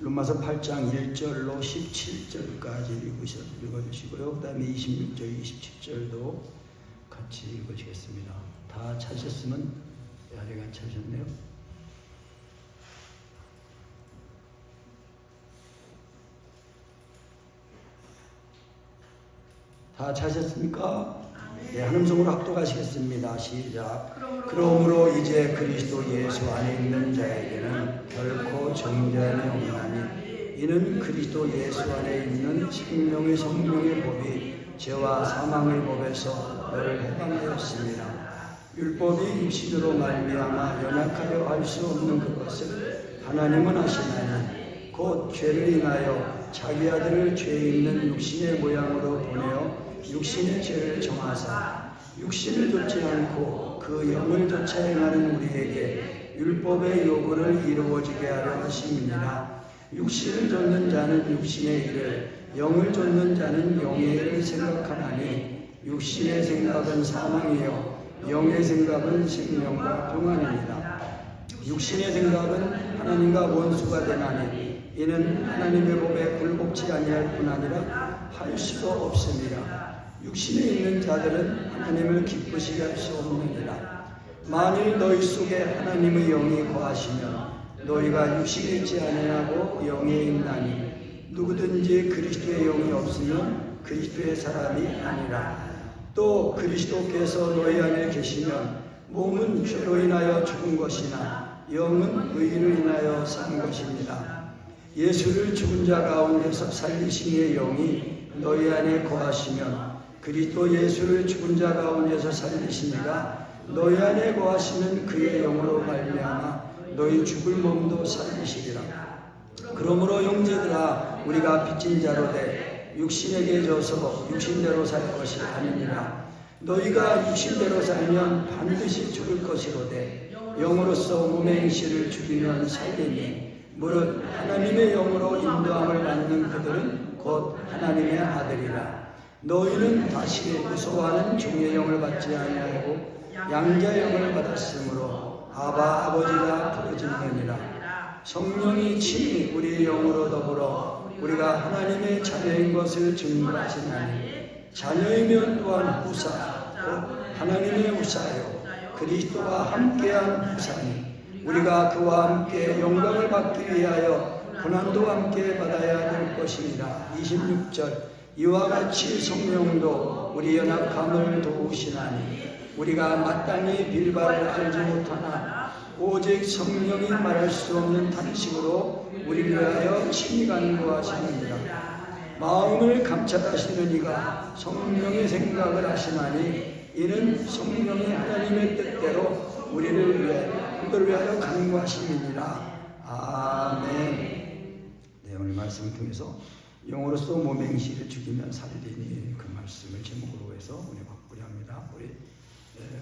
로마서 8장 1절로 17절까지 읽어주시고요. 그 다음에 26절, 27절도 같이 읽으시겠습니다. 다 찾으셨으면, 아직 안 찾으셨네요. 다 찾으셨습니까? 네, 한 음성으로 합독하시겠습니다. 시작. 그러므로 이제 그리스도 예수 안에 있는 자에게는 결코 정죄함이 없나니 이는 그리스도 예수 안에 있는 생명의 성령의 법이 죄와 사망의 법에서 너를 해방하였습니다. 율법이 육신으로 말미암아 연약하여 할 수 없는 그것을 하나님은 하시나니 곧 죄를 인하여 자기 아들을 죄 있는 육신의 모양으로 보내어 육신의 죄를 정하사 육신을 좇지 않고 그 영을 좇아 행하는 우리에게 율법의 요구를 이루어지게 하려 하심이니라. 육신을 좇는 자는 육신의 일을, 영을 좇는 자는 영의 일을 생각하나니 육신의 생각은 사망이요 영의 생각은 생명과 평안입니다. 육신의 생각은 하나님과 원수가 되나니 이는 하나님의 법에 굴복치 아니할 뿐 아니라 할 수도 없습니다. 육신에 있는 자들은 하나님을 기쁘시게 할 수 없느니라. 만일 너희 속에 하나님의 영이 거하시면 너희가 육신에 있지 아니하고 영에 있나니 누구든지 그리스도의 영이 없으면 그리스도의 사람이 아니라. 또 그리스도께서 너희 안에 계시면 몸은 죄로 인하여 죽은 것이나 영은 의를 인하여 산 것입니다. 예수를 죽은 자 가운데서 살리신 이의 영이 너희 안에 거하시면 그리스도 예수를 죽은 자 가운데서 살리시니가 너희 안에 거하시는 그의 영으로 말미암아 너희 죽을 몸도 살리시리라. 그러므로 형제들아 우리가 빚진 자로 돼 육신에게 져서 육신대로 살 것이 아니니라. 너희가 육신대로 살면 반드시 죽을 것이로되 영으로서 몸의 행실을 죽이면 살리니 무릇 하나님의 영으로 인도함을 받는 그들은 곧 하나님의 아들이라. 너희는 다시 무서워하는 종의 영을 받지 아니하고 양자의 영을 받았으므로 아바 아버지라 부르짖느니라. 성령이 친히 우리의 영으로 더불어 우리가 하나님의 자녀인 것을 증거하시나니 자녀이면 또한 후사 곧 하나님의 후사요 그리스도와 함께한 후사니 우리가 그와 함께 영광을 받기 위하여 고난도 함께 받아야 될 것입니다. 26절. 이와 같이 성령도 우리 연약함을 도우시나니 우리가 마땅히 빌바를 알지 못하나 오직 성령이 말할 수 없는 탄식으로 우리를 위하여 친히 간구하시느니라. 마음을 감찰하시는 이가 성령의 생각을 하시나니 이는 성령이 하나님의 뜻대로 우리를 위하여 간구하심이니라. 아멘. 네, 오늘 말씀을 통해서 영으로서 몸의 행실을 죽이면 살리니 그 말씀을 제목으로 해서 은혜 받고자 합니다. 우리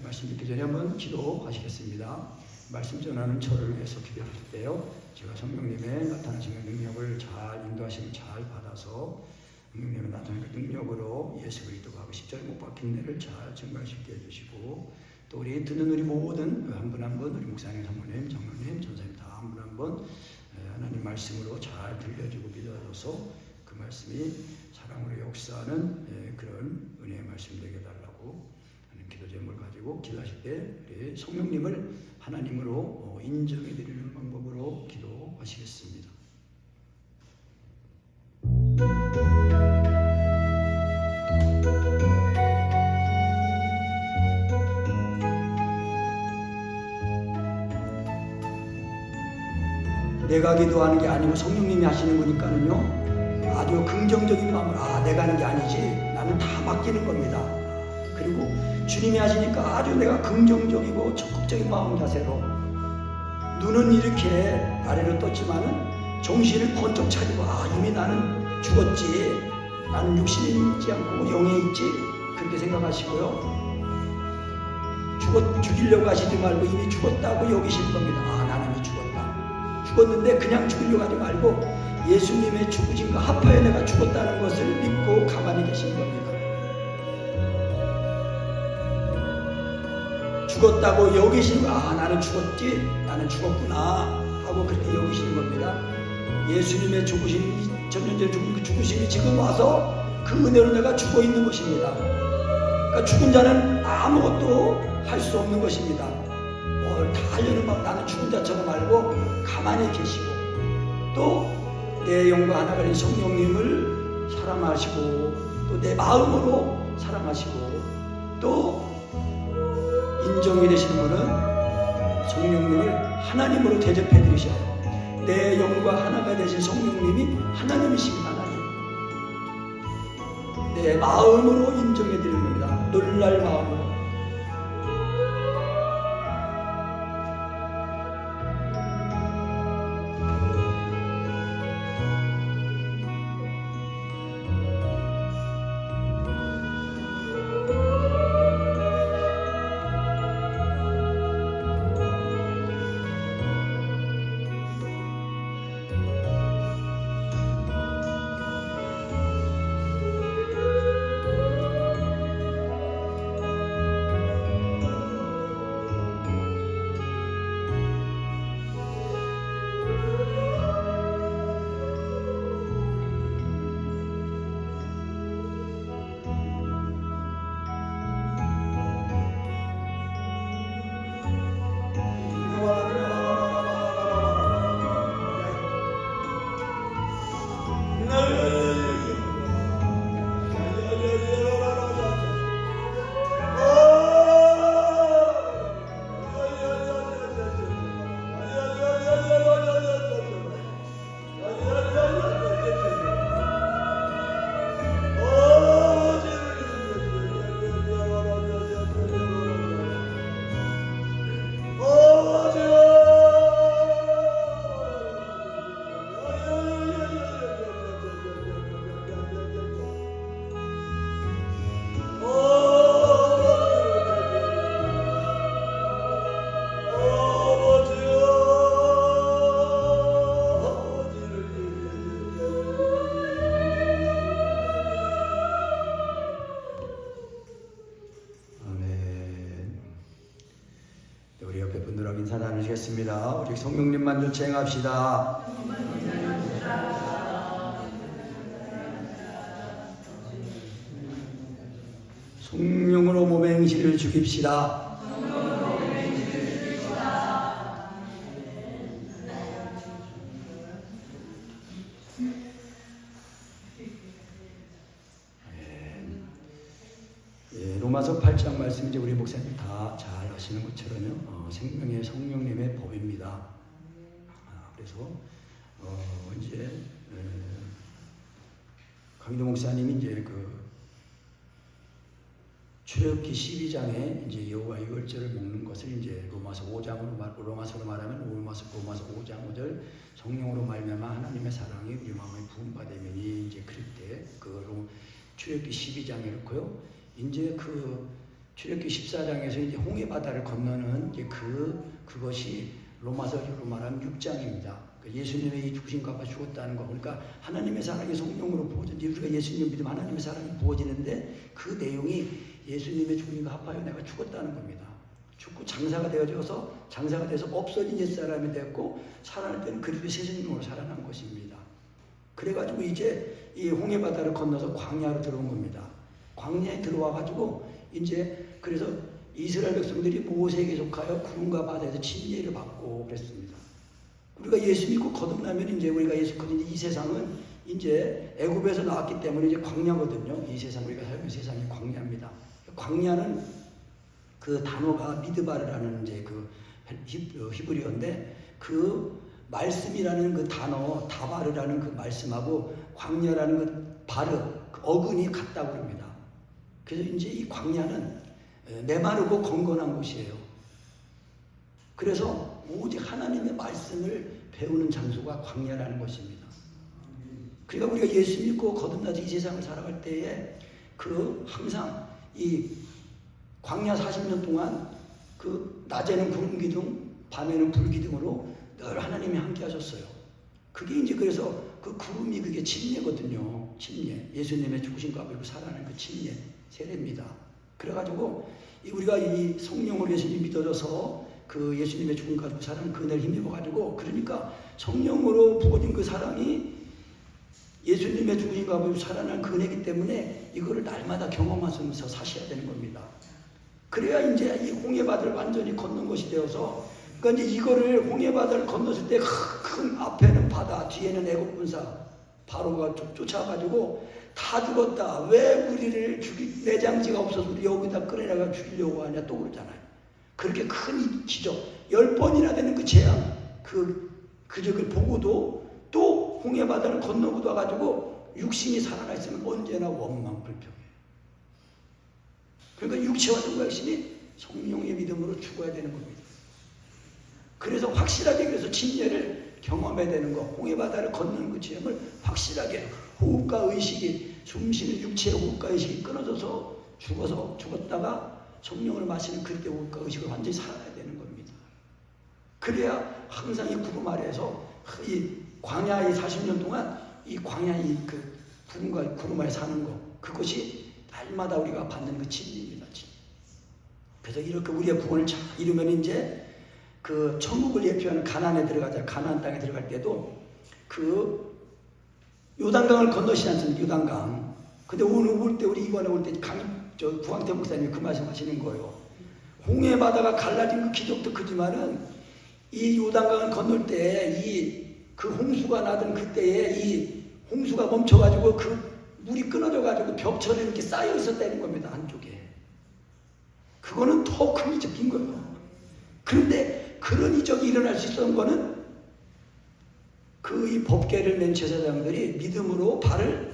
말씀 듣기 전에 한번 기도하시겠습니다. 말씀 전하는 저를 위해서 기도할 때요, 제가 성령님의 나타나시는 능력을 잘 인도하심을 잘 받아서 성령님의 나타나는 능력으로 예수 그리스도가 십자가에 못 박힌 내를 잘 증거할 수 있게 해주시고, 또 우리 듣는 우리 모든 한 분 한 분 우리 목사님, 장로님, 전사님 다 한 분 한 분 하나님 말씀으로 잘 들려주고 믿어줘서 그 말씀이 사랑으로 역사하는 그런 은혜의 말씀 되게 달라고 하는 기도 제목을 가지고 기도하실 때 우리 성령님을 하나님으로 인정해 드리는 방법으로 기도하시겠습니다. 내가 기도하는 게 아니고 성령님이 하시는 거니까는요, 아주 긍정적인 마음으로 내가 하는 게 아니지, 나는 다 맡기는 겁니다. 그리고 주님이 하시니까 아주 내가 긍정적이고 적극적인 마음 자세로, 눈은 이렇게 아래로 떴지만은 정신을 번쩍 차리고 이미 나는 죽었지, 나는 육신에 있지 않고 영에 있지, 그렇게 생각하시고요. 죽이려고 하시지 말고 이미 죽었다고 여기실 겁니다. 나는 이미 죽었는데 그냥 죽이려고 하지 말고 예수님의 죽으심과 합하여 내가 죽었다는 것을 믿고 가만히 계신 겁니다. 죽었다고 여기시고 나는 죽었지, 나는 죽었구나 하고 그렇게 여기시는 겁니다. 예수님의 죽으심, 2000년 전에 죽은 그 죽으심이 지금 와서 그 은혜로 내가 죽어 있는 것입니다. 그러니까 죽은 자는 아무것도 할 수 없는 것입니다. 뭘 다 하려는 막 나는 죽은 자처럼 알고 가만히 계시고, 또 내 영과 하나가 된 성령님을 사랑하시고, 또 내 마음으로 사랑하시고, 또 인정이 되시는 분은 성령님을 하나님으로 대접해 드리셔요. 내 영과 하나가 되신 성령님이 하나님이십니다. 하나님. 내 마음으로 인정해 드리는 겁니다. 놀랄 마음으로. 인사 나누시겠습니다. 우리 성령님만 좀 체행합시다. 성령으로 몸의 행실을 죽입시다. 로마서 8장 말씀 이제 우리 목사님 다 잘 아시는 것처럼요, 생명의 성령님의 법입니다. 그래서 이제 강희도 목사님이 이제 그 출애굽기 12장에 이제 여호와 유월절을 먹는 것을 이제 로마서로 말하면 로마서 5장 5절 성령으로 말미암아 하나님의 사랑이 우리 마음에 부음받으면이 이제 그럴 때 그 출애굽기 12장에 그렇고요. 이제 그 출애굽기 14장에서 이제 홍해 바다를 건너는 이제 그것이 로마서로 말하면 6장입니다. 예수님의 이 죽으신 값과 죽었다는 거, 그러니까 하나님의 사랑이 성령으로 부어진, 우리가 예수님 믿으면 하나님의 사랑이 부어지는데 그 내용이 예수님의 죽으신과 합하여 내가 죽었다는 겁니다. 죽고 장사가 돼서 없어진 옛사람이 됐고 살아날 때는 그리스도의 새 생명으로 살아난 것입니다. 그래가지고 이제 이 홍해 바다를 건너서 광야로 들어온 겁니다. 광야에 들어와가지고 이제 그래서 이스라엘 백성들이 모세에게 속하여 구름과 바다에서 침례를 받고 그랬습니다. 우리가 예수 믿고 거듭나면 이제 우리가 예수 믿는 이 세상은 이제 애굽에서 나왔기 때문에 이제 광야거든요. 이 세상 우리가 살고 세상이 광야입니다. 광야는 그 단어가 미드바르라는 이제 그 히브리어인데 그 말씀이라는 그 단어 다바르라는 그 말씀하고 광야라는 그 바르 그 어근이 같다고 합니다. 그래서 이제 이 광야는 메마르고 건건한 곳이에요. 그래서 오직 하나님의 말씀을 배우는 장소가 광야라는 것입니다. 그러니까 우리가 예수 믿고 거듭나서 이 세상을 살아갈 때에 항상 이 광야 40년 동안 그 낮에는 구름 기둥, 밤에는 불 기둥으로 늘 하나님이 함께 하셨어요. 그게 이제 그래서 그 구름이 그게 침례거든요. 침례. 예수님의 죽으신과 그리고 살아나는 그 침례. 세례입니다. 그래가지고 우리가 이 성령으로 예수님 믿어져서 그 예수님의 죽음 가지고 사랑 그 은혜를 힘입어 가지고 그러니까 성령으로 부어진 그 사랑이 예수님의 죽음을 가지고 살아난 그 은혜이기 때문에 이거를 날마다 경험하면서 사셔야 되는 겁니다. 그래야 이제 이 홍해바다를 완전히 걷는 것이 되어서 그러니까 이제 이거를 홍해바다를 건넜을 때 큰 앞에는 바다 뒤에는 애국 군사 바로가 쫓아가지고 다 죽었다. 왜 우리를 내장지가 없어서 우리 여기다 끌어내가 죽이려고 하냐 또 그러잖아요. 그렇게 큰 기적 10번이나 되는 그 재앙 그 적을 보고도 또 홍해바다를 건너고도 와가지고 육신이 살아나 있으면 언제나 원망불평해요. 그러니까 육체와 눈과 육신이 성령의 믿음으로 죽어야 되는 겁니다. 그래서 확실하게 그래서 침례를 경험해야 되는 거, 홍해바다를 걷는 그 체험을 확실하게 호흡과 의식이 숨쉬는 육체의 호흡과 의식이 끊어져서 죽었다가 성령을 마시는 그때 호흡과 의식을 완전히 살아야 되는 겁니다. 그래야 항상 이 구름 아래에서 이 광야의 40년 동안 이 광야의 그 구름 아래 사는 거 그것이 날마다 우리가 받는 그 진리입니다. 그래서 이렇게 우리의 구원을 잘 이루면 이제 그 천국을 예표하는 가나안에 들어가자. 가나안 땅에 들어갈 때도 그 요단강을 건너시지 않습니까? 요단강. 근데 오늘 올 때 우리 이번에 올 때 구광태 목사님이 그 말씀하시는 거예요. 홍해바다가 갈라진 그 기적도 크지만은 이 요단강을 건널 때 이 그 홍수가 나던 그때에 이 홍수가 멈춰가지고 그 물이 끊어져가지고 벽처럼 이렇게 쌓여 있었다는 겁니다. 한쪽에. 그거는 더 큰 이적인 거예요. 그런데 그런 이적이 일어날 수 있었던 거는 그 이 법궤를 맨 제사장들이 믿음으로 발을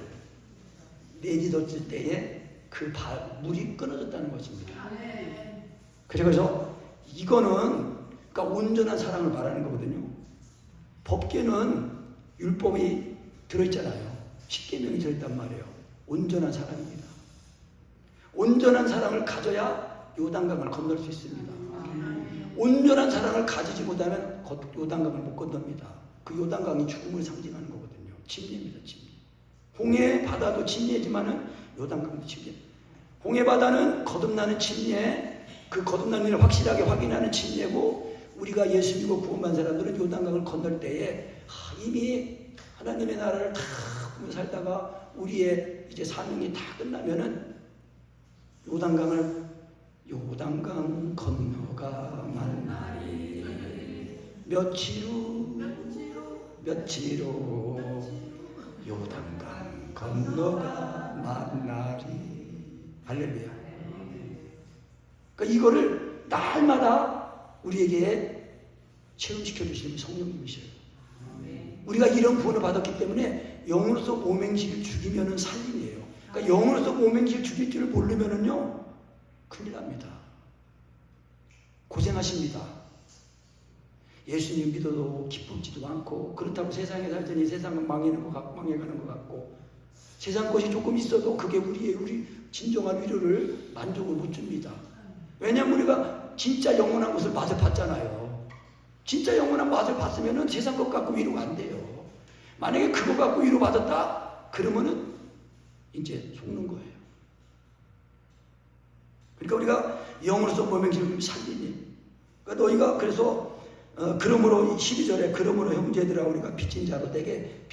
내딛었을 때에 그 물이 끊어졌다는 것입니다. 그래서 이거는 그러니까 온전한 사랑을 말하는 거거든요. 법궤는 율법이 들어있잖아요. 10계명이 들어있단 말이에요. 온전한 사랑입니다. 온전한 사랑을 가져야 요단강을 건널 수 있습니다. 온전한 사랑을 가지지 못하면 요단강을 못 건넙니다. 그 요단강이 죽음을 상징하는 거거든요. 침례입니다. 침례. 홍해 바다도 침례지만은 요단강도 침례. 홍해 바다는 거듭나는 침례, 그 거듭나는 일을 확실하게 확인하는 침례고 우리가 예수 믿고 구원받은 사람들은 요단강을 건널 때에 이미 하나님의 나라를 다 살다가 우리의 이제 사명이 다 끝나면은 요단강 건너가 만나리 며칠 후 요단강 건너가 만나리. 할렐루야. 그러니까 이거를 날마다 우리에게 체험시켜 주시는 성령님이셔요. 우리가 이런 구원을 받았기 때문에 영으로서 오맹지를 죽이면은 살림이에요. 그러니까 영으로서 오맹지를 죽일 줄을 모르면은요 큰일 납니다. 고생하십니다. 예수님 믿어도 기쁘지도 않고 그렇다고 세상에 살더니 세상은 망해가는 것 같고 세상 것이 조금 있어도 그게 우리 진정한 위로를 만족을 못 줍니다. 왜냐하면 우리가 진짜 영원한 것을 맛을 봤잖아요. 진짜 영원한 맛을 봤으면은 세상 것 갖고 위로가 안 돼요. 만약에 그거 갖고 위로 받았다 그러면은 이제 속는 거예요. 그러니까 우리가 영으로서 모명지를 살리니 그러니까 너희가 그래서 그러므로 12절에 그러므로 형제들아 우리가 빚진 자로 돼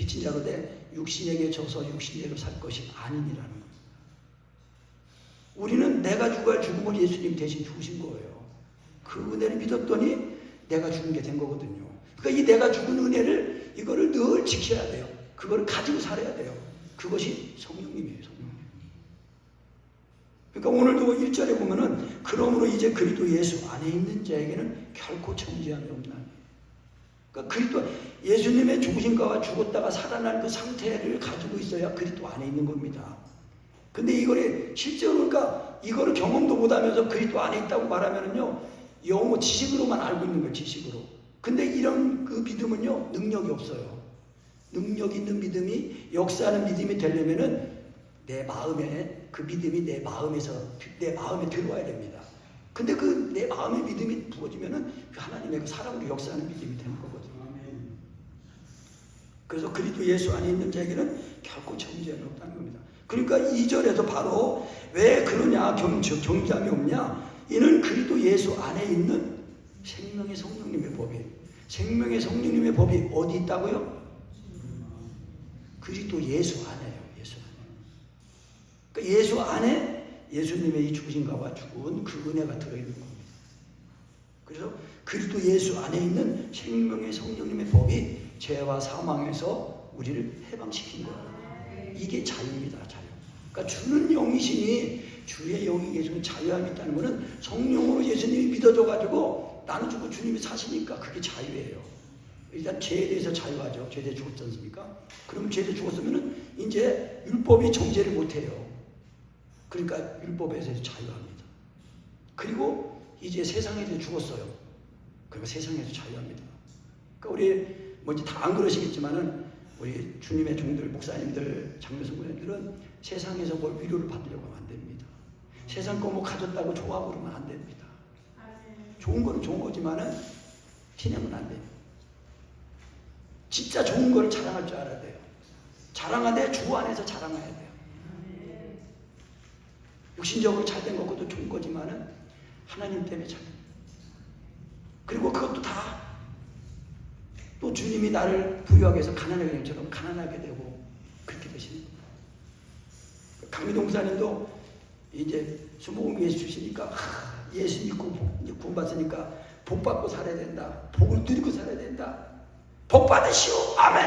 육신에게 져서 육신대로 살 것이 아니니라는 거예요. 우리는 내가 죽어야 죽음을 예수님 대신 죽으신 거예요. 그 은혜를 믿었더니 내가 죽은 게 된 거거든요. 그러니까 이 내가 죽은 은혜를 이거를 늘 지켜야 돼요. 그거를 가지고 살아야 돼요. 그것이 성령님이에요. 성령님. 그러니까 오늘도 1절에 보면은 그러므로 이제 그리스도 예수 안에 있는 자에게는 결코 정죄함이 없나니. 그러니까 그리스도 예수님의 죽으신가와 죽었다가 살아난 그 상태를 가지고 있어야 그리스도 안에 있는 겁니다. 근데 이거를 실제로 그러니까 이거를 경험도 못하면서 그리스도 안에 있다고 말하면은요 영어 지식으로만 알고 있는 거예요. 지식으로. 근데 이런 그 믿음은요 능력이 없어요. 능력 있는 믿음이 역사하는 믿음이 되려면은 내 마음에 그 믿음이 내 마음에 들어와야 됩니다. 근데 그 내 마음의 믿음이 부어지면은 그 하나님의 그 사랑으로 역사하는 믿음이 되는 거거든요. 그래서 그리스도 예수 안에 있는 자에게는 결코 정죄함이 없다는 겁니다. 그러니까 2절에서 바로 왜 그러냐 경죄함이 없냐? 이는 그리스도 예수 안에 있는 생명의 성령님의 법이. 생명의 성령님의 법이 어디 있다고요? 그리스도 예수 안에요. 예수 안에. 그러니까 예수 안에 예수님의 이 죽으신가와 죽은 그 은혜가 들어있는 겁니다. 그래서 그리스도 예수 안에 있는 생명의 성령님의 법이 죄와 사망에서 우리를 해방시킨 거예요. 이게 자유입니다. 자유. 그러니까 주는 영이시니 주의 영이 예수님 자유함이 있다는 것은 성령으로 예수님이 믿어줘가지고 나는 죽고 주님이 사시니까 그게 자유예요. 일단 죄에 대해서 자유하죠. 죄에 대해 죽었지 않습니까? 그러면 죄에 대해 죽었으면 이제 율법이 정죄를 못해요. 그러니까 율법에서 자유합니다. 그리고 이제 세상에 대해 죽었어요. 그러니까 세상에서 자유합니다. 그러니까 우리 뭐지 다 안 그러시겠지만은 우리 주님의 종들, 목사님들, 장로선생님들은 세상에서 뭘 위로를 받으려고 하면 안 됩니다. 세상 거 뭐 가졌다고 좋아하고 그러면 안 됩니다. 좋은 거는 좋은 거지만은 티내면 안 돼요. 진짜 좋은 거를 자랑할 줄 알아야 돼요. 자랑하되 주 안에서 자랑해야 돼요. 육신적으로 잘된 것도 좋은 거지만은 하나님 때문에 잘된 거. 그리고 그것도 다 또 주님이 나를 부유하게 해서 가난하게 된처럼 가난하게 되고 그렇게 되시는 거예요. 강미동 목사님도 이제 수목원 예수 주시니까 예수 믿고 이제 구원받으니까 복 받고 살아야 된다. 복을 누리고 살아야 된다. 복 받으시오. 아멘.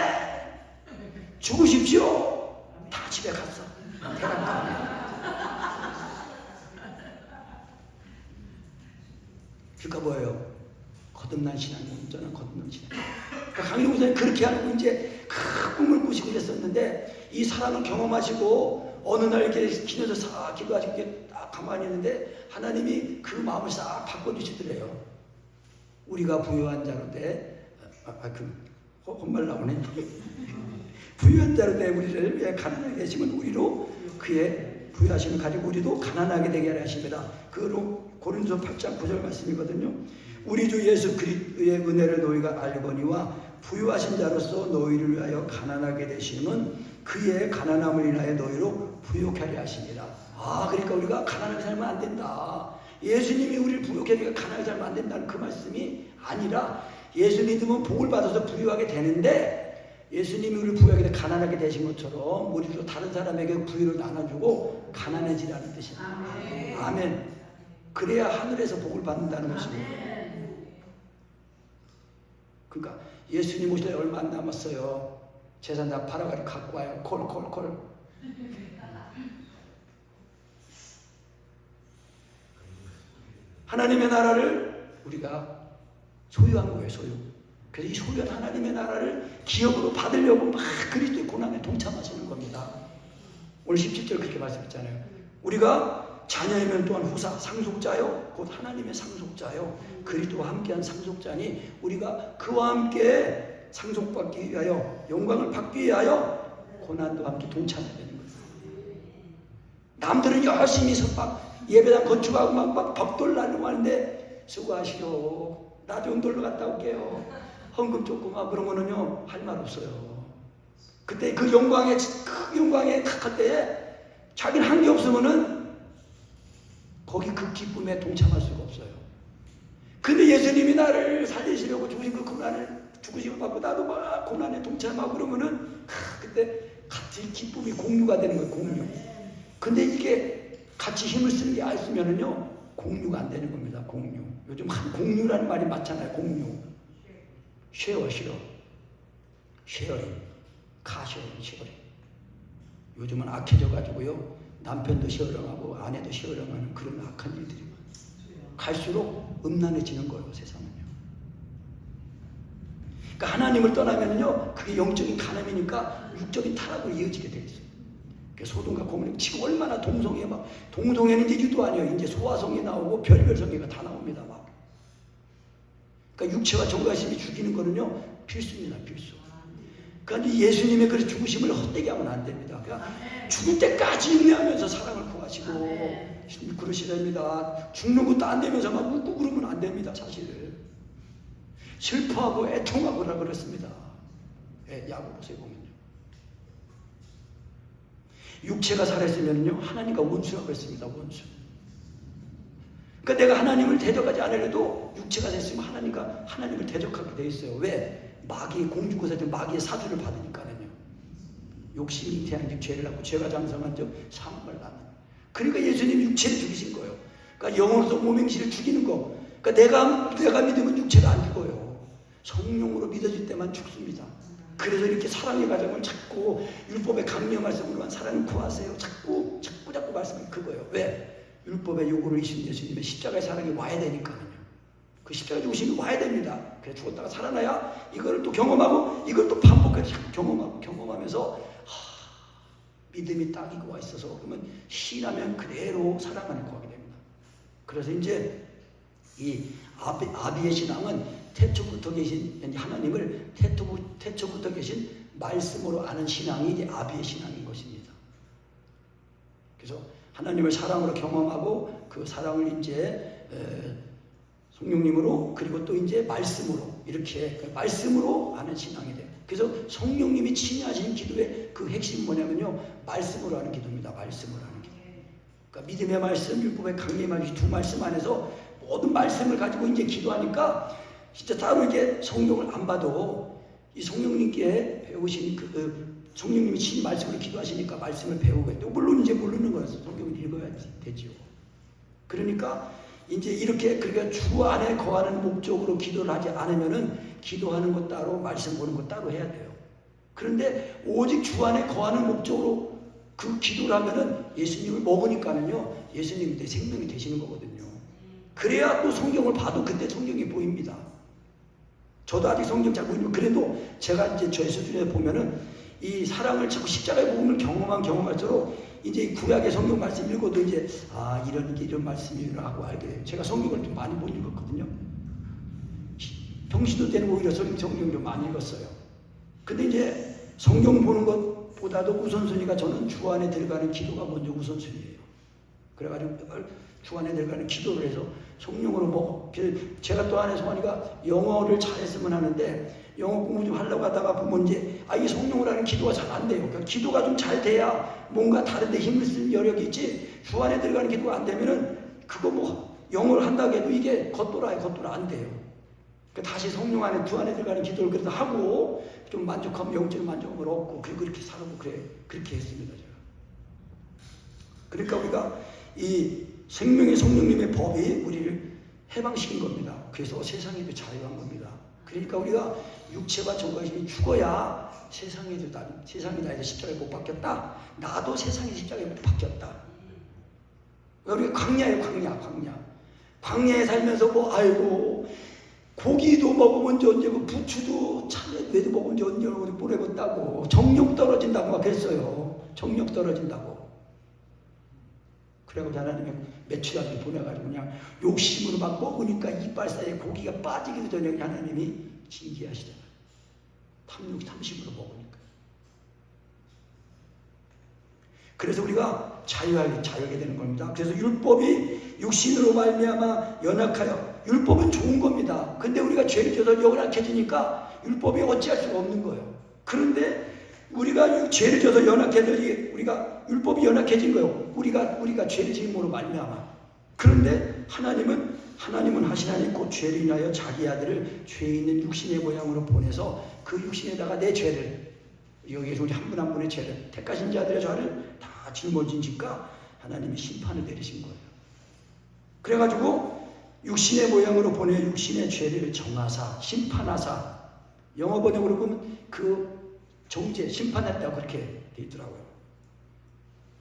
죽으십시오. 다 집에 갔어. 그러니까 뭐예요? 거듭난 신앙, 온전한 거듭난 신앙. 그러니까 강민호 목사님 그렇게 하고 이제 큰 꿈을 꾸시고 그랬었는데 이 사랑을 경험하시고 어느 날 이렇게 기도해서 싹 기도하시고 이렇게 딱 가만히 있는데 하나님이 그 마음을 싹 바꿔주시더래요. 우리가 부유한 자로 돼, 헛말 나오네. 부유한 자로 돼 우리를 왜 가난하게 하시면 우리로 그의 부유하심을 가지고 우리도 가난하게 되게 하십니다. 그로 고린도 8장 9절 말씀이거든요. 우리 주 예수 그리스도의 은혜를 너희가 알거니와 부유하신 자로서 너희를 위하여 가난하게 되심은 그의 가난함을 인하여 너희로 부유하게 하려 하십니다. 그러니까 우리가 가난하게 살면 안 된다. 예수님이 우리를 부유하게 하니까 가난하게 살면 안 된다는 그 말씀이 아니라 예수 믿으면 복을 받아서 부유하게 되는데 예수님이 우리를 부유하게 가난하게 되신 것처럼 우리도 다른 사람에게 부유를 나눠주고 가난해지라는 뜻입니다. 아멘. 그래야 하늘에서 복을 받는다는 것입니다. 그러니까 예수님 오실 때 얼마 안 남았어요. 재산 다 팔아가지고 갖고 와요. 콜. 하나님의 나라를 우리가 소유한 거예요. 소유. 그래서 이 소유한 하나님의 나라를 기업으로 받으려고 막 그리스도의 고난에 동참하시는 겁니다. 오늘 17절 그렇게 말씀했잖아요. 우리가 자녀이면 또한 후사, 상속자요 곧 하나님의 상속자요 그리스도와 함께한 상속자니 우리가 그와 함께 상속받기 위하여 영광을 받기 위하여 고난도 함께 동참해야 되는 거예요. 남들은 열심히 막 예배당 건축하고 막 벽돌 날리고 하는데 수고하시오. 나 좀 놀러 갔다 올게요. 헌금 조금 하고 그러면은요 할 말 없어요. 그때 그 영광에 탁할 때에 자기는 한 게 없으면은 거기 그 기쁨에 동참할 수가 없어요. 근데 예수님이 나를 살리시려고 죽으신 그 고난을 죽으심을 받고 나도 막 고난에 동참하고 그러면은 그때 같이 기쁨이 공유가 되는 거예요. 공유. 근데 이게 같이 힘을 쓰는 게 아니면은요 공유가 안 되는 겁니다. 공유. 요즘 공유라는 말이 많잖아요. 공유. 쉐어링. 카쉐어링. 요즘은 악해져가지고요. 남편도 쉐어링하고 아내도 쉐어링하는 그런 악한 일들이 많아요. 갈수록 음란해지는 거예요. 세상은요. 그러니까 하나님을 떠나면요 그게 영적인 간음이니까 육적인 타락으로 이어지게 돼 있어요. 그러니까 소돔과 고모라 지금 얼마나 동성애 막 동성애는 이제 유도 아니에요. 이제 소아성이 나오고 별별 성애가 다 나옵니다. 막. 그러니까 육체와 정과심이 죽이는 거는요 필수입니다. 필수. 그러니까 예수님의 그 죽으심을 헛되게 하면 안 됩니다. 그러니까 죽을 때까지 인내하면서 사랑을 구하시고 그러셔야 됩니다. 죽는 것도 안 되면서 막 웃고 그러면 안 됩니다. 사실을 슬퍼하고 애통하고라 그랬습니다. 야고보서에 보면요. 육체가 살았으면요 하나님과 원수라고 했습니다. 원수. 그러니까 내가 하나님을 대적하지 않으려도 육체가 됐으면 하나님을 대적하게 돼 있어요. 왜? 마귀의 공주고사들 마귀의 사주를 받으니까는요. 욕심이 태양적 죄를 낳고 죄가 장성한 적 사망을 낳는. 그러니까 예수님이 육체를 죽이신 거예요. 그러니까 영으로서 몸행실을 죽이는 거. 그러니까 내가 믿으면 육체가 안 죽어요. 성령으로 믿어질 때만 죽습니다. 그래서 이렇게 사랑의 과정을 찾고 율법의 강령 말씀으로만 사랑을 구하세요. 자꾸 말씀이 그거예요. 왜? 율법의 요구를 이신 예수님의 십자가의 사랑이 와야 되니까요. 그 십자가 죽으심이 와야 됩니다. 그래서 죽었다가 살아나야 이거를 또 경험하고 이걸 또 반복해서 경험하면서 믿음이 딱 이거 와 있어서 그러면 신하면 그대로 사랑하는 구하게 됩니다. 그래서 이제 이 아비의 신앙은 태초부터 계신 하나님을 태초부터 계신 말씀으로 아는 신앙이 이제 아비의 신앙인 것입니다. 그래서 하나님을 사랑으로 경험하고 그 사랑을 이제 성령님으로 그리고 또 이제 말씀으로 이렇게 그 말씀으로 아는 신앙이 돼요. 그래서 성령님이 친히하신 기도의 그 핵심이 뭐냐면요, 말씀으로 하는 기도입니다. 말씀으로 하는 기도. 그러니까 믿음의 말씀, 율법의 강리의 말씀, 두 말씀 안에서 모든 말씀을 가지고 이제 기도하니까 진짜 따로 이게 성경을 안 봐도 이 성령님께 배우신 성령님이 친히 말씀으로 기도하시니까 말씀을 배우고 또 물론 이제 모르는 거라서 성경을 읽어야 되지요. 그러니까 이제 이렇게 그러니까 주 안에 거하는 목적으로 기도를 하지 않으면은 기도하는 것 따로 말씀 보는 것 따로 해야 돼요. 그런데 오직 주 안에 거하는 목적으로 그 기도를 하면은 예수님을 먹으니까는요 예수님이 내 생명이 되시는 거거든요. 그래야 또 성경을 봐도 그때 성경이 보입니다. 저도 아직 성경 잘 모르지만 그래도 제가 이제 저의 수준에 보면은 이 사랑을 자꾸 십자가의 복음을 경험할수록 이제 구약의 성경 말씀 읽어도 이제 이런 말씀이라 하고 알게 돼요. 제가 성경을 좀 많이 못 읽었거든요. 병시도 때는 오히려 성경 좀 많이 읽었어요. 근데 이제 성경 보는 것보다도 우선순위가 저는 주 안에 들어가는 기도가 먼저 우선순위예요. 그래가지고 주 안에 들어가는 기도를 해서 성령으로 먹어. 제가 또 안에 성환이가 영어를 잘했으면 하는데 영어 공부 좀 하려고 하다가 보면 이제 이 성령으로 하는 기도가 잘 안 돼요. 그러니까 기도가 좀 잘 돼야 뭔가 다른 데 힘을 쓰는 여력이 있지 주 안에 들어가는 기도가 안 되면은 그거 뭐 영어를 한다고 해도 이게 겉돌아 안 돼요. 그러니까 다시 성령 안에 주 안에 들어가는 기도를 그래도 하고 좀 만족하면 영적인 만족함을 얻고 그리고 그렇게 살고 그렇게 했습니다. 제가. 그러니까 우리가 이 생명의 성령님의 법이 우리를 해방시킨 겁니다. 그래서 세상에도 자유한 겁니다. 그러니까 우리가 육체와 정과심이 죽어야 세상이 나에게 십자가에 못 박혔다. 나도 세상의 십자가에 못 박혔다. 우리가 광야에 광야에 살면서 고기도 먹으면 언제고 부추도 참외도 먹으면 언제고 보내겠다고 정력 떨어진다고 막 그랬어요. 정력 떨어진다고. 그래고 하나님이 메추라기 보내가지고 그냥 욕심으로 막 먹으니까 이빨 사이에 고기가 빠지기도 전에 하나님이 징계하시잖아요. 탐심으로 먹으니까. 그래서 우리가 자유하게 되는 겁니다. 그래서 율법이 육신으로 말미암아 연약하여 율법은 좋은 겁니다. 근데 우리가 죄를 져서 연약해지니까 율법이 어찌할 수가 없는 거예요. 그런데 우리가 죄를 져서 연약해져지 우리가 율법이 연약해진 거예요. 우리가 죄를 지음으로 말미암아. 그런데 하나님은 하신 하나님 곧 죄를 인하여 자기 아들을 죄 있는 육신의 모양으로 보내서 그 육신에다가 내 죄를 여기에서 우리 한 분 한 분의 죄를 택하신 자들의 죄를 다 짊어진 지가 하나님이 심판을 내리신 거예요. 그래가지고 육신의 모양으로 보내 육신의 죄를 정하사 심판하사 영어 번역으로 보면 그 정죄 심판했다고 그렇게 돼 있더라고요.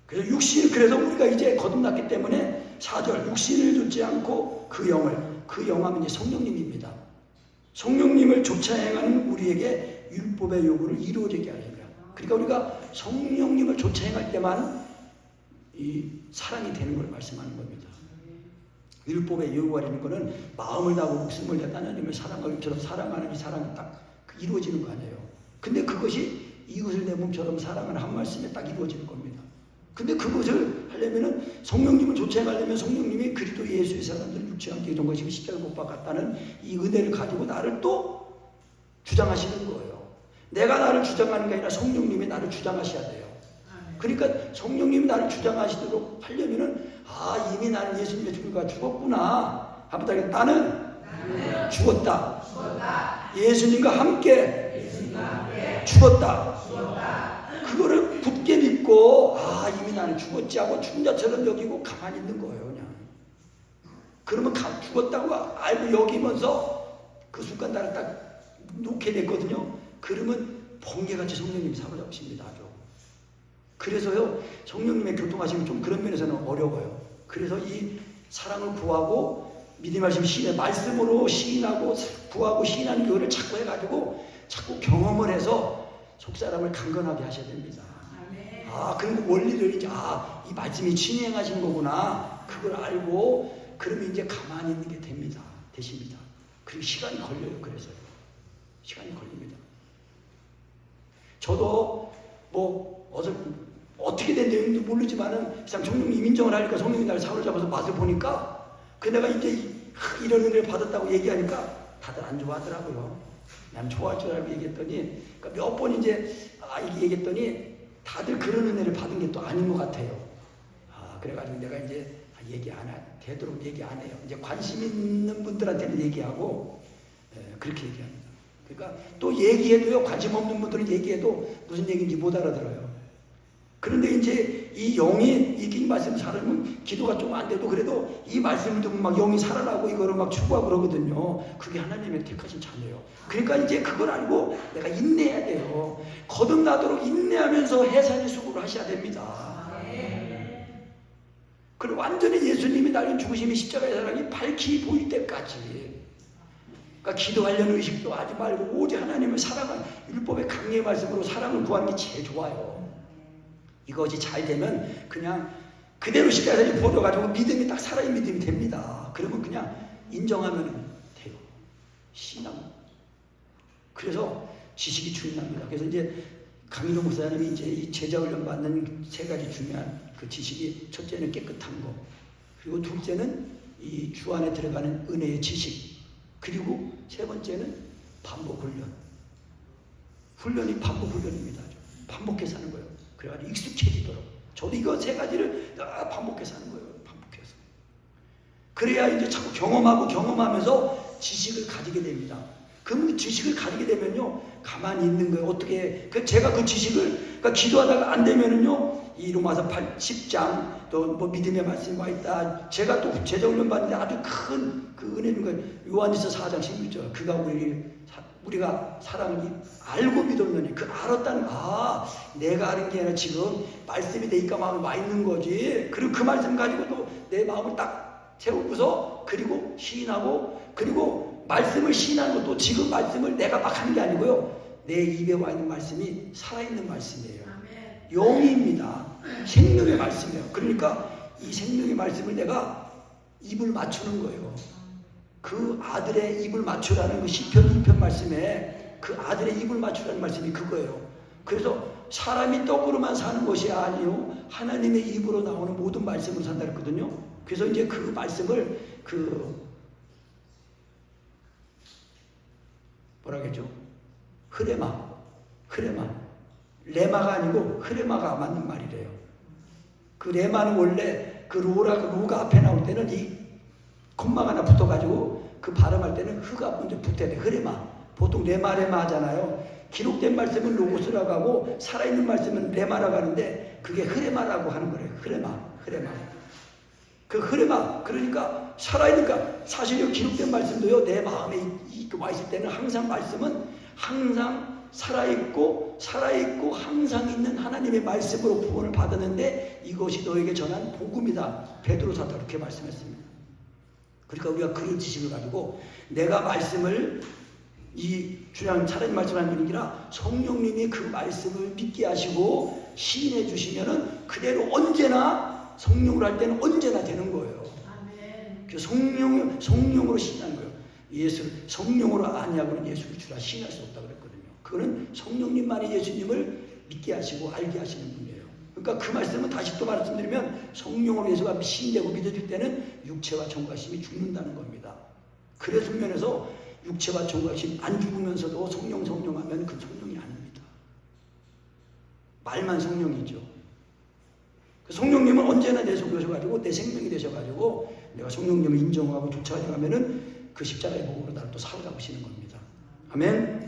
그래서 우리가 이제 거듭났기 때문에 4절 육신을 좇지 않고 그 영하면 이제 성령님입니다. 성령님을 좇아 행하는 우리에게 율법의 요구를 이루어지게 하십니다. 그러니까 우리가 성령님을 좇아 행할 때만 이 사랑이 되는 걸 말씀하는 겁니다. 율법의 요구하려는 것은 마음을 다하고 목숨을 다해 하나님을 사랑하기처럼 사랑하는 이 사랑이 딱 이루어지는 거 아니에요. 근데 그것이 이웃을 내 몸처럼 사랑하는 한 말씀에 딱 이루어지는 겁니다. 근데 그것을 하려면은 성령님을 좇아가려면 성령님이 그리스도 예수의 사람들을 육체와 함께 이런 것이 십자가를 못 박았다는 이 은혜를 가지고 나를 또 주장하시는 거예요. 내가 나를 주장하는 게 아니라 성령님이 나를 주장하셔야 돼요. 그러니까 성령님이 나를 주장하시도록 하려면은 이미 나는 예수님의 죽음과 죽었구나. 한번 나는 죽었다. 예수님과 함께 죽었다. 그거를 굳게 믿고 이미 나는 죽었지 하고 죽은 자처럼 여기고 가만히 있는 거예요. 그냥. 그러면 죽었다고 알고 여기면서 그 순간 나를 딱 놓게 됐거든요. 그러면 번개같이 성령님이 사로잡으십니다. 아주. 그래서요, 성령님의 교통하심이 좀 그런 면에서는 어려워요. 그래서 이 사랑을 구하고 믿음의 말씀 시인의 말씀으로 시인하고 구하고 시인하는 교회를 자꾸 해가지고 자꾸 경험을 해서 속사람을 강건하게 하셔야 됩니다. 그럼 원리를 이제 이 말씀이 진행하신 거구나. 그걸 알고 그러면 이제 가만히 있는 게 되십니다. 그리고 시간이 걸려요. 그래서요. 시간이 걸립니다. 저도 어떻게 된 내용도 모르지만은 성령님이 임인정을 하니까 성령님이 나를 사로잡아서 맛을 보니까 내가 이제 이런 은혜를 받았다고 얘기하니까 다들 안 좋아하더라고요. 난 좋아할 줄 알고 얘기했더니 그러니까 몇 번 이제 얘기했더니 다들 그런 은혜를 받은 게 또 아닌 것 같아요. 그래가지고 내가 이제 되도록 얘기 안 해요. 이제 관심 있는 분들한테는 얘기하고 그렇게 얘기합니다. 그러니까 또 얘기해도요, 관심 없는 분들은 얘기해도 무슨 얘기인지 못 알아들어요. 그런데 이제 이 영이 이 말씀 잘하면 기도가 좀 안 돼도 그래도 이 말씀을 듣고 막 영이 살아나고 이거를 막 추구하고 그러거든요. 그게 하나님의 택하신 자녀예요. 그러니까 이제 그걸 알고 내가 인내해야 돼요. 거듭나도록 인내하면서 해산의 수고를 하셔야 됩니다. 그리고 완전히 예수님이 날린 죽으심이 십자가의 사랑이 밝히 보일 때까지. 그러니까 기도하려는 의식도 하지 말고 오직 하나님을 사랑한 율법의 강리의 말씀으로 사랑을 구하는 게 제일 좋아요. 이것이 잘 되면 그냥 그대로 십자가에 버려가지고 믿음이 딱 살아있는 믿음이 됩니다. 그러면 그냥 인정하면 돼요. 신앙. 그래서 지식이 중요합니다. 그래서 이제 강인호 목사님이 이제 이 제자훈련 받는 세 가지 중요한 그 지식이 첫째는 깨끗한 거, 그리고 둘째는 이 주 안에 들어가는 은혜의 지식, 그리고 세 번째는 반복 훈련. 훈련이 반복 훈련입니다. 반복해서 하는 거예요. 그래가지고 익숙해지도록. 저도 이거 세 가지를 반복해서 하는 거예요. 반복해서. 그래야 이제 자꾸 경험하면서 지식을 가지게 됩니다. 그 지식을 가지게 되면요, 가만히 있는 거예요. 어떻게, 제가 그 지식을, 그러니까 기도하다가 안 되면은요, 이 로마서 10장, 또 뭐 믿음의 말씀이 와 있다. 제가 또 제자훈련 받는데 아주 큰 그 은혜인 거예요. 요한일서 4장 16절. 그가 우리가 사랑을 알고 믿었느니, 그 알았다는, 내가 아는 게 아니라 지금 말씀이 내니까 마음에 와 있는 거지. 그리고 그 말씀 가지고 또 내 마음을 딱 채우고서, 그리고 시인하고, 그리고 말씀을 시인하는 것도 지금 말씀을 내가 막 하는 게 아니고요. 내 입에 와 있는 말씀이 살아있는 말씀이에요. 영입니다. 생명의 말씀이에요. 그러니까 이 생명의 말씀을 내가 입을 맞추는 거예요. 그 아들의 입을 맞추라는 그 시편 2편 말씀에 그 아들의 입을 맞추라는 말씀이 그거예요. 그래서 사람이 떡으로만 사는 것이 아니요 하나님의 입으로 나오는 모든 말씀으로 산다 그랬거든요. 그래서 이제 그 말씀을 뭐라겠죠? 흐레마. 레마가 아니고 흐레마가 맞는 말이래요. 그 레마는 원래 그 로가 앞에 나올 때는 이 콤마가 하나 붙어가지고 그 발음할 때는 흐가 먼저 붙어야 돼. 흐레마. 보통 레마 하잖아요. 기록된 말씀은 로고스라고 하고 살아있는 말씀은 레마라고 하는데 그게 흐레마라고 하는 거래요. 흐레마. 그 흐레마. 그러니까 살아있으니까 사실 기록된 말씀도요. 내 마음에 와 있을 때는 항상 말씀은 항상 살아있고 항상 있는 하나님의 말씀으로 구원을 받았는데 이것이 너에게 전한 복음이다. 베드로 사도 그렇게 말씀했습니다. 그러니까 우리가 그런 지식을 가지고 내가 말씀을 이 주양 차라리 말씀하는 분이 아니라 성령님이 그 말씀을 믿게 하시고 시인해 주시면은 그대로 언제나 성령으로 할 때는 언제나 되는 거예요. 그래서 성령으로 시인하는 거예요. 성령으로 아니하고는 예수를 주라 시인할 수 없다고 그랬거든요. 그거는 성령님만이 예수님을 믿게 하시고 알게 하시는 분이에요. 그러니까 그 말씀은 다시 또 말씀드리면 성령으로 예수가 시인되고 믿어질 때는 육체와 정과심이 죽는다는 겁니다. 그래서 면에서 육체와 정과심이 안 죽으면서도 성령 하면 그 성령이 아닙니다. 말만 성령이죠. 성령님은 언제나 내 속에 오셔가지고 내 생명이 되셔가지고 내가 성령님을 인정하고 쫓아가면 그 십자가의 복음으로 나를 또 사로잡으시는 겁니다. 아멘.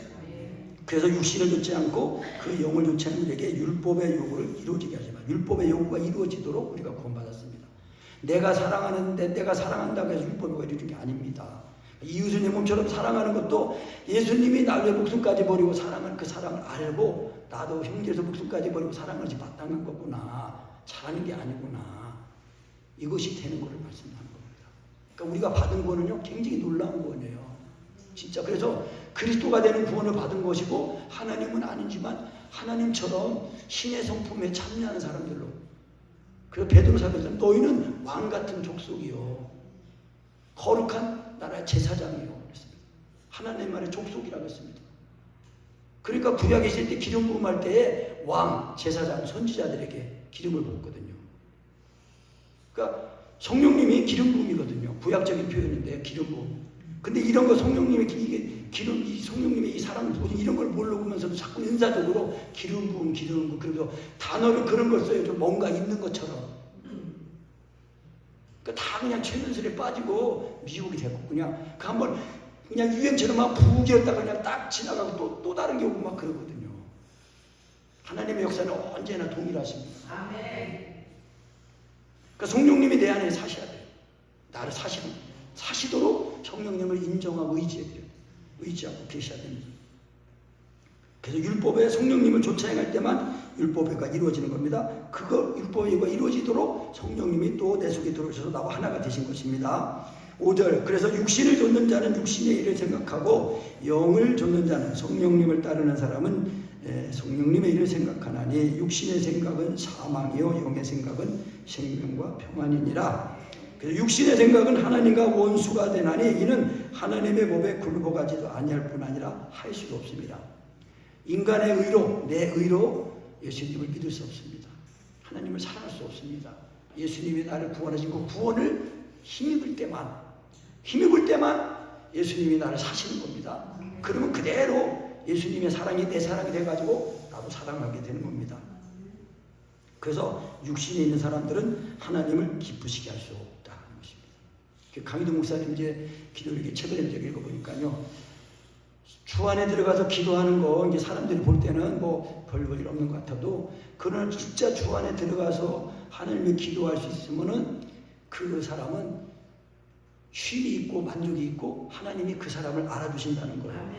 그래서 육신을 좇지 않고 그 영을 좇지 않는 우리에게 율법의 요구를 이루어지게 하지만 율법의 요구가 이루어지도록 우리가 구원받았습니다. 내가 사랑하는데 내가 사랑한다고 해서 율법이 이루어진 게 아닙니다. 이웃을 내 몸처럼 사랑하는 것도 예수님이 나를 목숨까지 버리고 사랑하는 그 사랑을 알고 나도 형제에서 목숨까지 버리고 사랑을 마땅한 거구나. 잘하는 게 아니구나. 이것이 되는 것을 말씀하는 겁니다. 그러니까 우리가 받은 구원은요 굉장히 놀라운 구원이에요. 진짜 그래서 그리스도가 되는 구원을 받은 것이고 하나님은 아니지만 하나님처럼 신의 성품에 참여하는 사람들로. 그래서 베드로사도에서 너희는 왕같은 족속이요 거룩한 나라의 제사장이요 그랬습니다. 하나님만의 족속이라고 했습니다. 그러니까 구약에 있을 때 기름 부음할 때에 왕, 제사장, 선지자들에게 기름을 부었거든요. 그러니까 성령님이 기름 부음이거든요. 구약적인 표현인데 기름 부음. 근데 이런 거 성령님이 이 성령님의 이 사랑을 보지 이런 걸 모르면서도 자꾸 인사적으로 기름 부음 그래서 단어를 그런 걸 써요. 좀 뭔가 있는 것처럼. 그러니까 다 그냥 최면술에 빠지고 미혹이 되고 그냥 그 한번 그냥 유행처럼 막 부귀었다가 그냥 딱 지나가고 또 다른 게 오고 막 그러거든요. 하나님의 역사는 언제나 동일하십니다. 아멘. 그러니까 성령님이 내 안에 사셔야 돼요. 나를 사시도록 성령님을 인정하고 의지하고 계셔야 됩니다. 그래서 율법에 성령님을 쫓아 행할 때만 율법회가 이루어지는 겁니다. 그거 율법회가 이루어지도록 성령님이 또 내 속에 들어오셔서 나와 하나가 되신 것입니다. 5절 그래서 육신을 좇는 자는 육신의 일을 생각하고 영을 좇는 자는 성령님을 따르는 사람은 성령님의 일을 생각하나니 육신의 생각은 사망이요 영의 생각은 생명과 평안이니라. 그래서 육신의 생각은 하나님과 원수가 되나니 이는 하나님의 법에 굴복하지도 아니할 뿐 아니라 할 수도 없습니다. 인간의 의로 내 의로 예수님을 믿을 수 없습니다. 하나님을 사랑할 수 없습니다. 예수님이 나를 구원하신 그 구원을 힘입을 때만 예수님이 나를 사시는 겁니다. 그러면 그대로 예수님의 사랑이 내 사랑이 돼가지고 나도 사랑하게 되는 겁니다. 그래서 육신에 있는 사람들은 하나님을 기쁘시게 할 수 없다는 것입니다. 강희동 목사님 이제 기도를 최근에 읽어보니까요. 주 안에 들어가서 기도하는 거 이제 사람들이 볼 때는 뭐 별볼 없는 것 같아도 그러나 진짜 주 안에 들어가서 하나님을 기도할 수 있으면은 그 사람은 쉼이 있고 만족이 있고 하나님이 그 사람을 알아주신다는 거예요.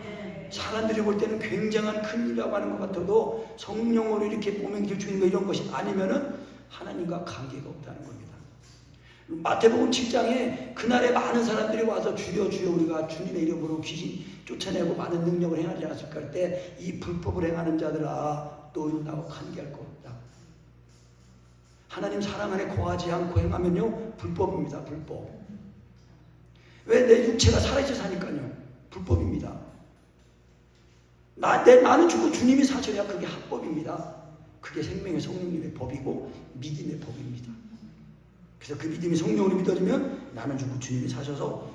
사람들이 볼 때는 굉장한 큰일이라고 하는 것 같아도 성령으로 이렇게 보명길 주는 거 이런 것이 아니면은 하나님과 관계가 없다는 겁니다. 마태복음 7장에 그날에 많은 사람들이 와서 주여 주여 우리가 주님의 이름으로 귀신 쫓아내고 많은 능력을 행하지 않았을까 할 때 이 불법을 행하는 자들아 너희는 나와 관계할 거 없다. 하나님 사랑 안에 거하지 않고 행하면요 불법입니다. 불법. 왜? 내 육체가 살아있어 사니까요. 불법입니다. 나는 죽고 주님이 사셔야 그게 합법입니다. 그게 생명의 성령님의 법이고 믿음의 법입니다. 그래서 그 믿음이 성령으로 믿어지면 나는 죽고 주님이 사셔서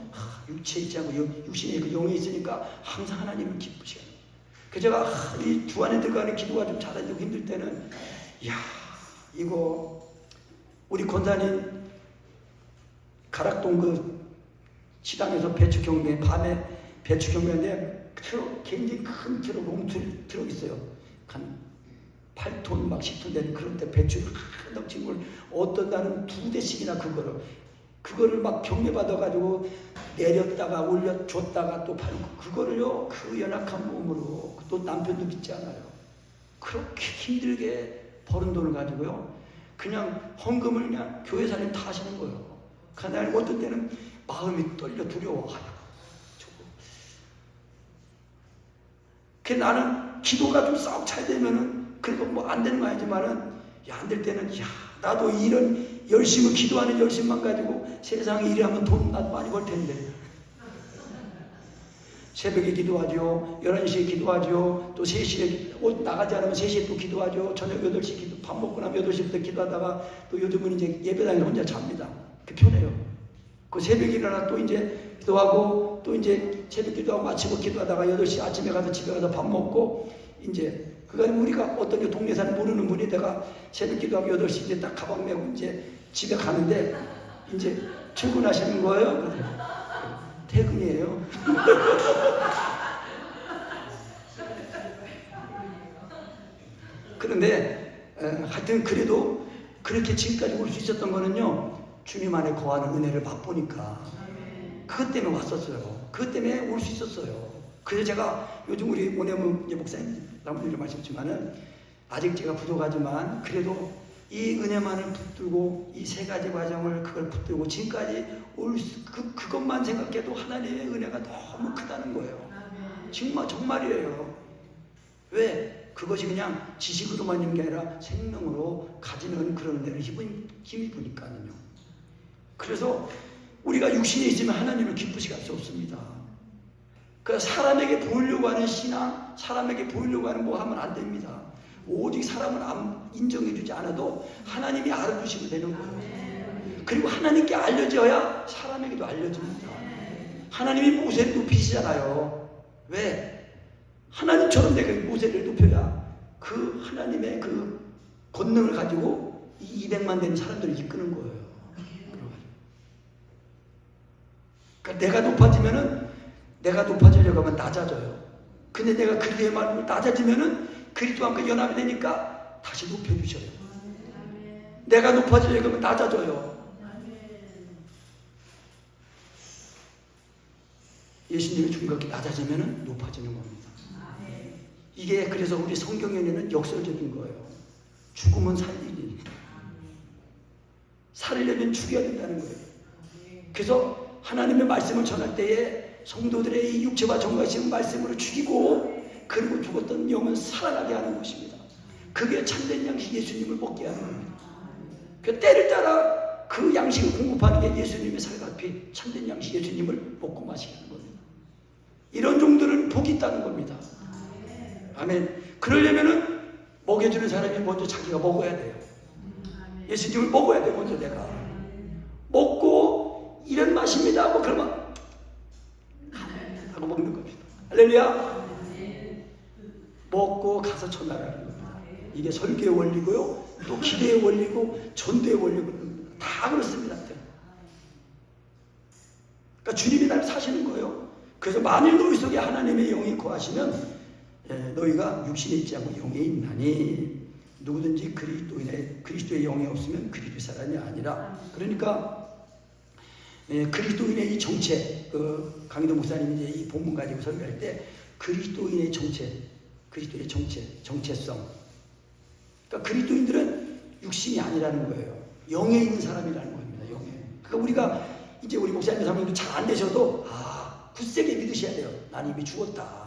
육체에 있지 않고 육신에 그 영에 있으니까 항상 하나님을 기쁘시게 합니다. 그래서 제가 이 주 안에 들어가는 기도가 좀 잘하고 힘들 때는 이거 우리 권사님 가락동 그 시당에서 배추 경매 밤에 배추 경매인데 트럭 굉장히 큰 트럭 롱트럭 있어요. 한 8톤 막 10톤 되는 그런 데 배추 넘친 걸 어떤 날은 2대씩이나 그거를 막 경매받아가지고 내렸다가 올려줬다가 또 팔고 그거를요 그 연약한 몸으로 또 남편도 믿지 않아요. 그렇게 힘들게 버는 돈을 가지고요 그냥 헌금을 그냥 교회사님 다 하시는 거예요. 그날 어떤 때는 마음이 떨려 두려워. 그 나는 기도가 좀 썩 잘 되면은 그래도 뭐 안 되는 거 아니지만은 안 될 때는 나도 이런 열심히 기도하는 열심만 가지고 세상에 일하면 돈 나도 많이 벌 텐데 새벽에 기도하죠. 11시에 기도하죠. 또 3시에 옷 나가지 않으면 3시에 또 기도하죠. 저녁 8시 밥 먹고 나면 8시부터 기도하다가 또 요즘은 이제 예배당에 혼자 잡니다. 그 편해요. 그 새벽에 일어나 또 이제 기도하고 또 이제 새벽 기도하고 마치고 기도하다가 8시 아침에 가서 집에 가서 밥 먹고 이제 그러니까 우리가 어떤 동네 사람 모르는 분이 내가 새벽 기도하고 8시 이제 딱 가방 메고 이제 집에 가는데 이제 출근하시는 거예요? 퇴근이에요. 그런데 하여튼 그래도 그렇게 지금까지 올 수 있었던 거는요, 주님 안에 거하는 은혜를 맛보니까 그것 때문에 왔었어요. 그것 때문에 올 수 있었어요. 그래서 제가 요즘 우리 오내문 목사님 나무님도 말씀했지만은 아직 제가 부족하지만 그래도 이 은혜만을 붙들고 이 세 가지 과정을 그걸 붙들고 지금까지 그것만 생각해도 하나님의 은혜가 너무 크다는 거예요. 정말이에요. 왜? 그것이 그냥 지식으로만 있는 게 아니라 생명으로 가지는 그런 은혜를 힘입으니까요. 그래서 우리가 육신에 있으면 하나님을 기쁘시게 할 수 없습니다. 그러니까 사람에게 보이려고 하는 신앙, 사람에게 보이려고 하는 뭐 하면 안 됩니다. 오직 사람을 인정해주지 않아도 하나님이 알아주시면 되는 거예요. 그리고 하나님께 알려져야 사람에게도 알려집니다. 하나님이 모세를 높이시잖아요. 왜? 하나님처럼 내가 모세를 높여야 그 하나님의 그 권능을 가지고 이 200만 되는 사람들을 이끄는 거예요. 그러니까 내가 높아지려고 하면 낮아져요. 근데 내가 그리스도의 말로 낮아지면은 그리스도와 함께 연합이 되니까 다시 높여주셔요. 내가 높아지려고 하면 낮아져요. 예수님이 중각히 낮아지면은 높아지는 겁니다. 이게 그래서 우리 성경에는 역설적인 거예요. 죽으면 살리니, 살리려면 죽여야 된다는 거예요. 그래서 하나님의 말씀을 전할 때에 성도들의 이 육체와 정과신 말씀으로 죽이고 그리고 죽었던 영은 살아나게 하는 것입니다. 그게 참된 양식 예수님을 먹게 하는 겁니다. 그 때를 따라 그 양식을 공급하는 게 예수님의 살과 피, 참된 양식 예수님을 먹고 마시게 하는 겁니다. 이런 종들은 복이 있다는 겁니다. 아멘. 그러려면은 먹여주는 사람이 먼저 자기가 먹어야 돼요. 예수님을 먹어야 돼. 먼저 내가 먹고 이런 맛입니다 하고 그러면 하고 먹는 겁니다. 할렐루야. 먹고 가서 전하라는 겁니다. 이게 설교의 원리고요, 또 기도의 원리고 전도의 원리고 다 그렇습니다. 그러니까 주님이 날 사시는 거예요. 그래서 만일 너희 속에 하나님의 영이 거하시면 너희가 육신에 있지 않고 영에 있나니 누구든지 그리스도의 영이 없으면 그리스도의 사람이 아니라. 그러니까 그리스도인의 이 정체, 강희도 목사님이 이제 이 본문 가지고 설교할 때 그리스도인의 정체, 그리스도의 정체성. 그러니까 그리스도인들은 육신이 아니라는 거예요. 영에 있는 사람이라는 겁니다. 영에. 그러니까 우리가 이제 우리 목사님 사모님도 잘 안 되셔도 굳세게 믿으셔야 돼요. 난 이미 죽었다.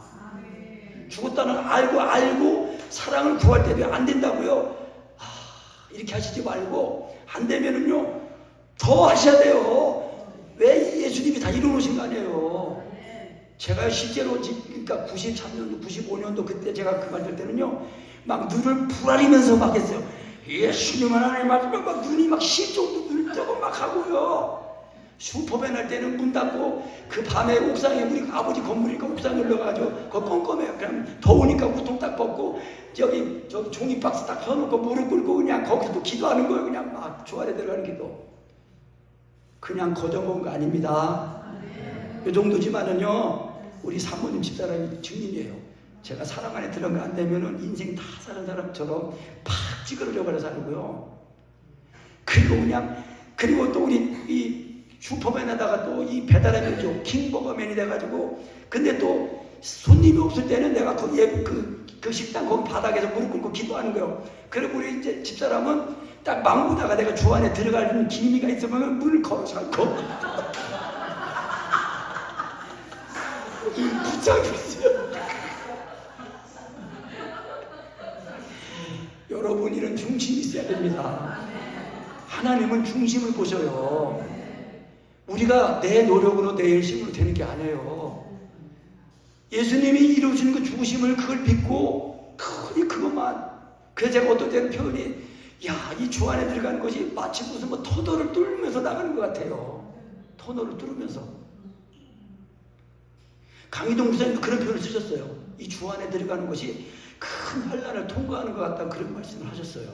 죽었다는 알고 사랑을 구할 때도 안 된다고요. 이렇게 하시지 말고 안 되면은요 더 하셔야 돼요. 왜 예수님이 다 이루어놓으신 거 아니에요. 제가 실제로 그러니까 93년도 95년도 그때 제가 그 말 들 때는요 막 눈을 부라리면서 막 했어요. 예수님 하나님 말씀 막 눈이 막 실종도 눈 뜨고 막 하고요. 슈퍼맨 할 때는 문 닫고 그 밤에 옥상에 우리 아버지 건물이니까 옥상에 올라가가지고 거기 껌껌해요. 그냥 더우니까 우통 딱 벗고 저기 종이 박스 딱 펴놓고 무릎 꿇고 그냥 거기서 기도하는 거예요. 그냥 막 주 안에 들어가는 기도. 그냥 거저먹은 거 아닙니다. 이 정도지만은요 우리 사모님 집사람이 증인이에요. 제가 사랑 안에 들어가 안 되면은 인생 다 사는 사람처럼 팍 찌그러져 버려 살고요. 그리고 또 우리 이 슈퍼맨에다가 또 이 배달의 킹버거맨이 돼가지고 근데 또 손님이 없을 때는 내가 그 식당 거기 바닥에서 무릎 꿇고 기도하는 거예요. 그리고 우리 이제 집사람은 딱 망보다가 내가 주 안에 들어가는 기미가 있으면 문을 걸어서 고 이 부착이 있어요. 여러분 이런 중심이 있어야 됩니다. 하나님은 중심을 보셔요. 우리가 내 노력으로 내 열심으로 되는 게 아니에요. 예수님이 이루어진 그 죽으심을 그걸 믿고 그것만. 그래서 제가 어떨 때는 표현이 이 주 안에 들어가는 것이 마치 무슨 터널을 뚫으면서 나가는 것 같아요. 터널을 뚫으면서. 강희동 목사님도 그런 표현을 쓰셨어요. 이 주 안에 들어가는 것이 큰 환난을 통과하는 것 같다 그런 말씀을 하셨어요.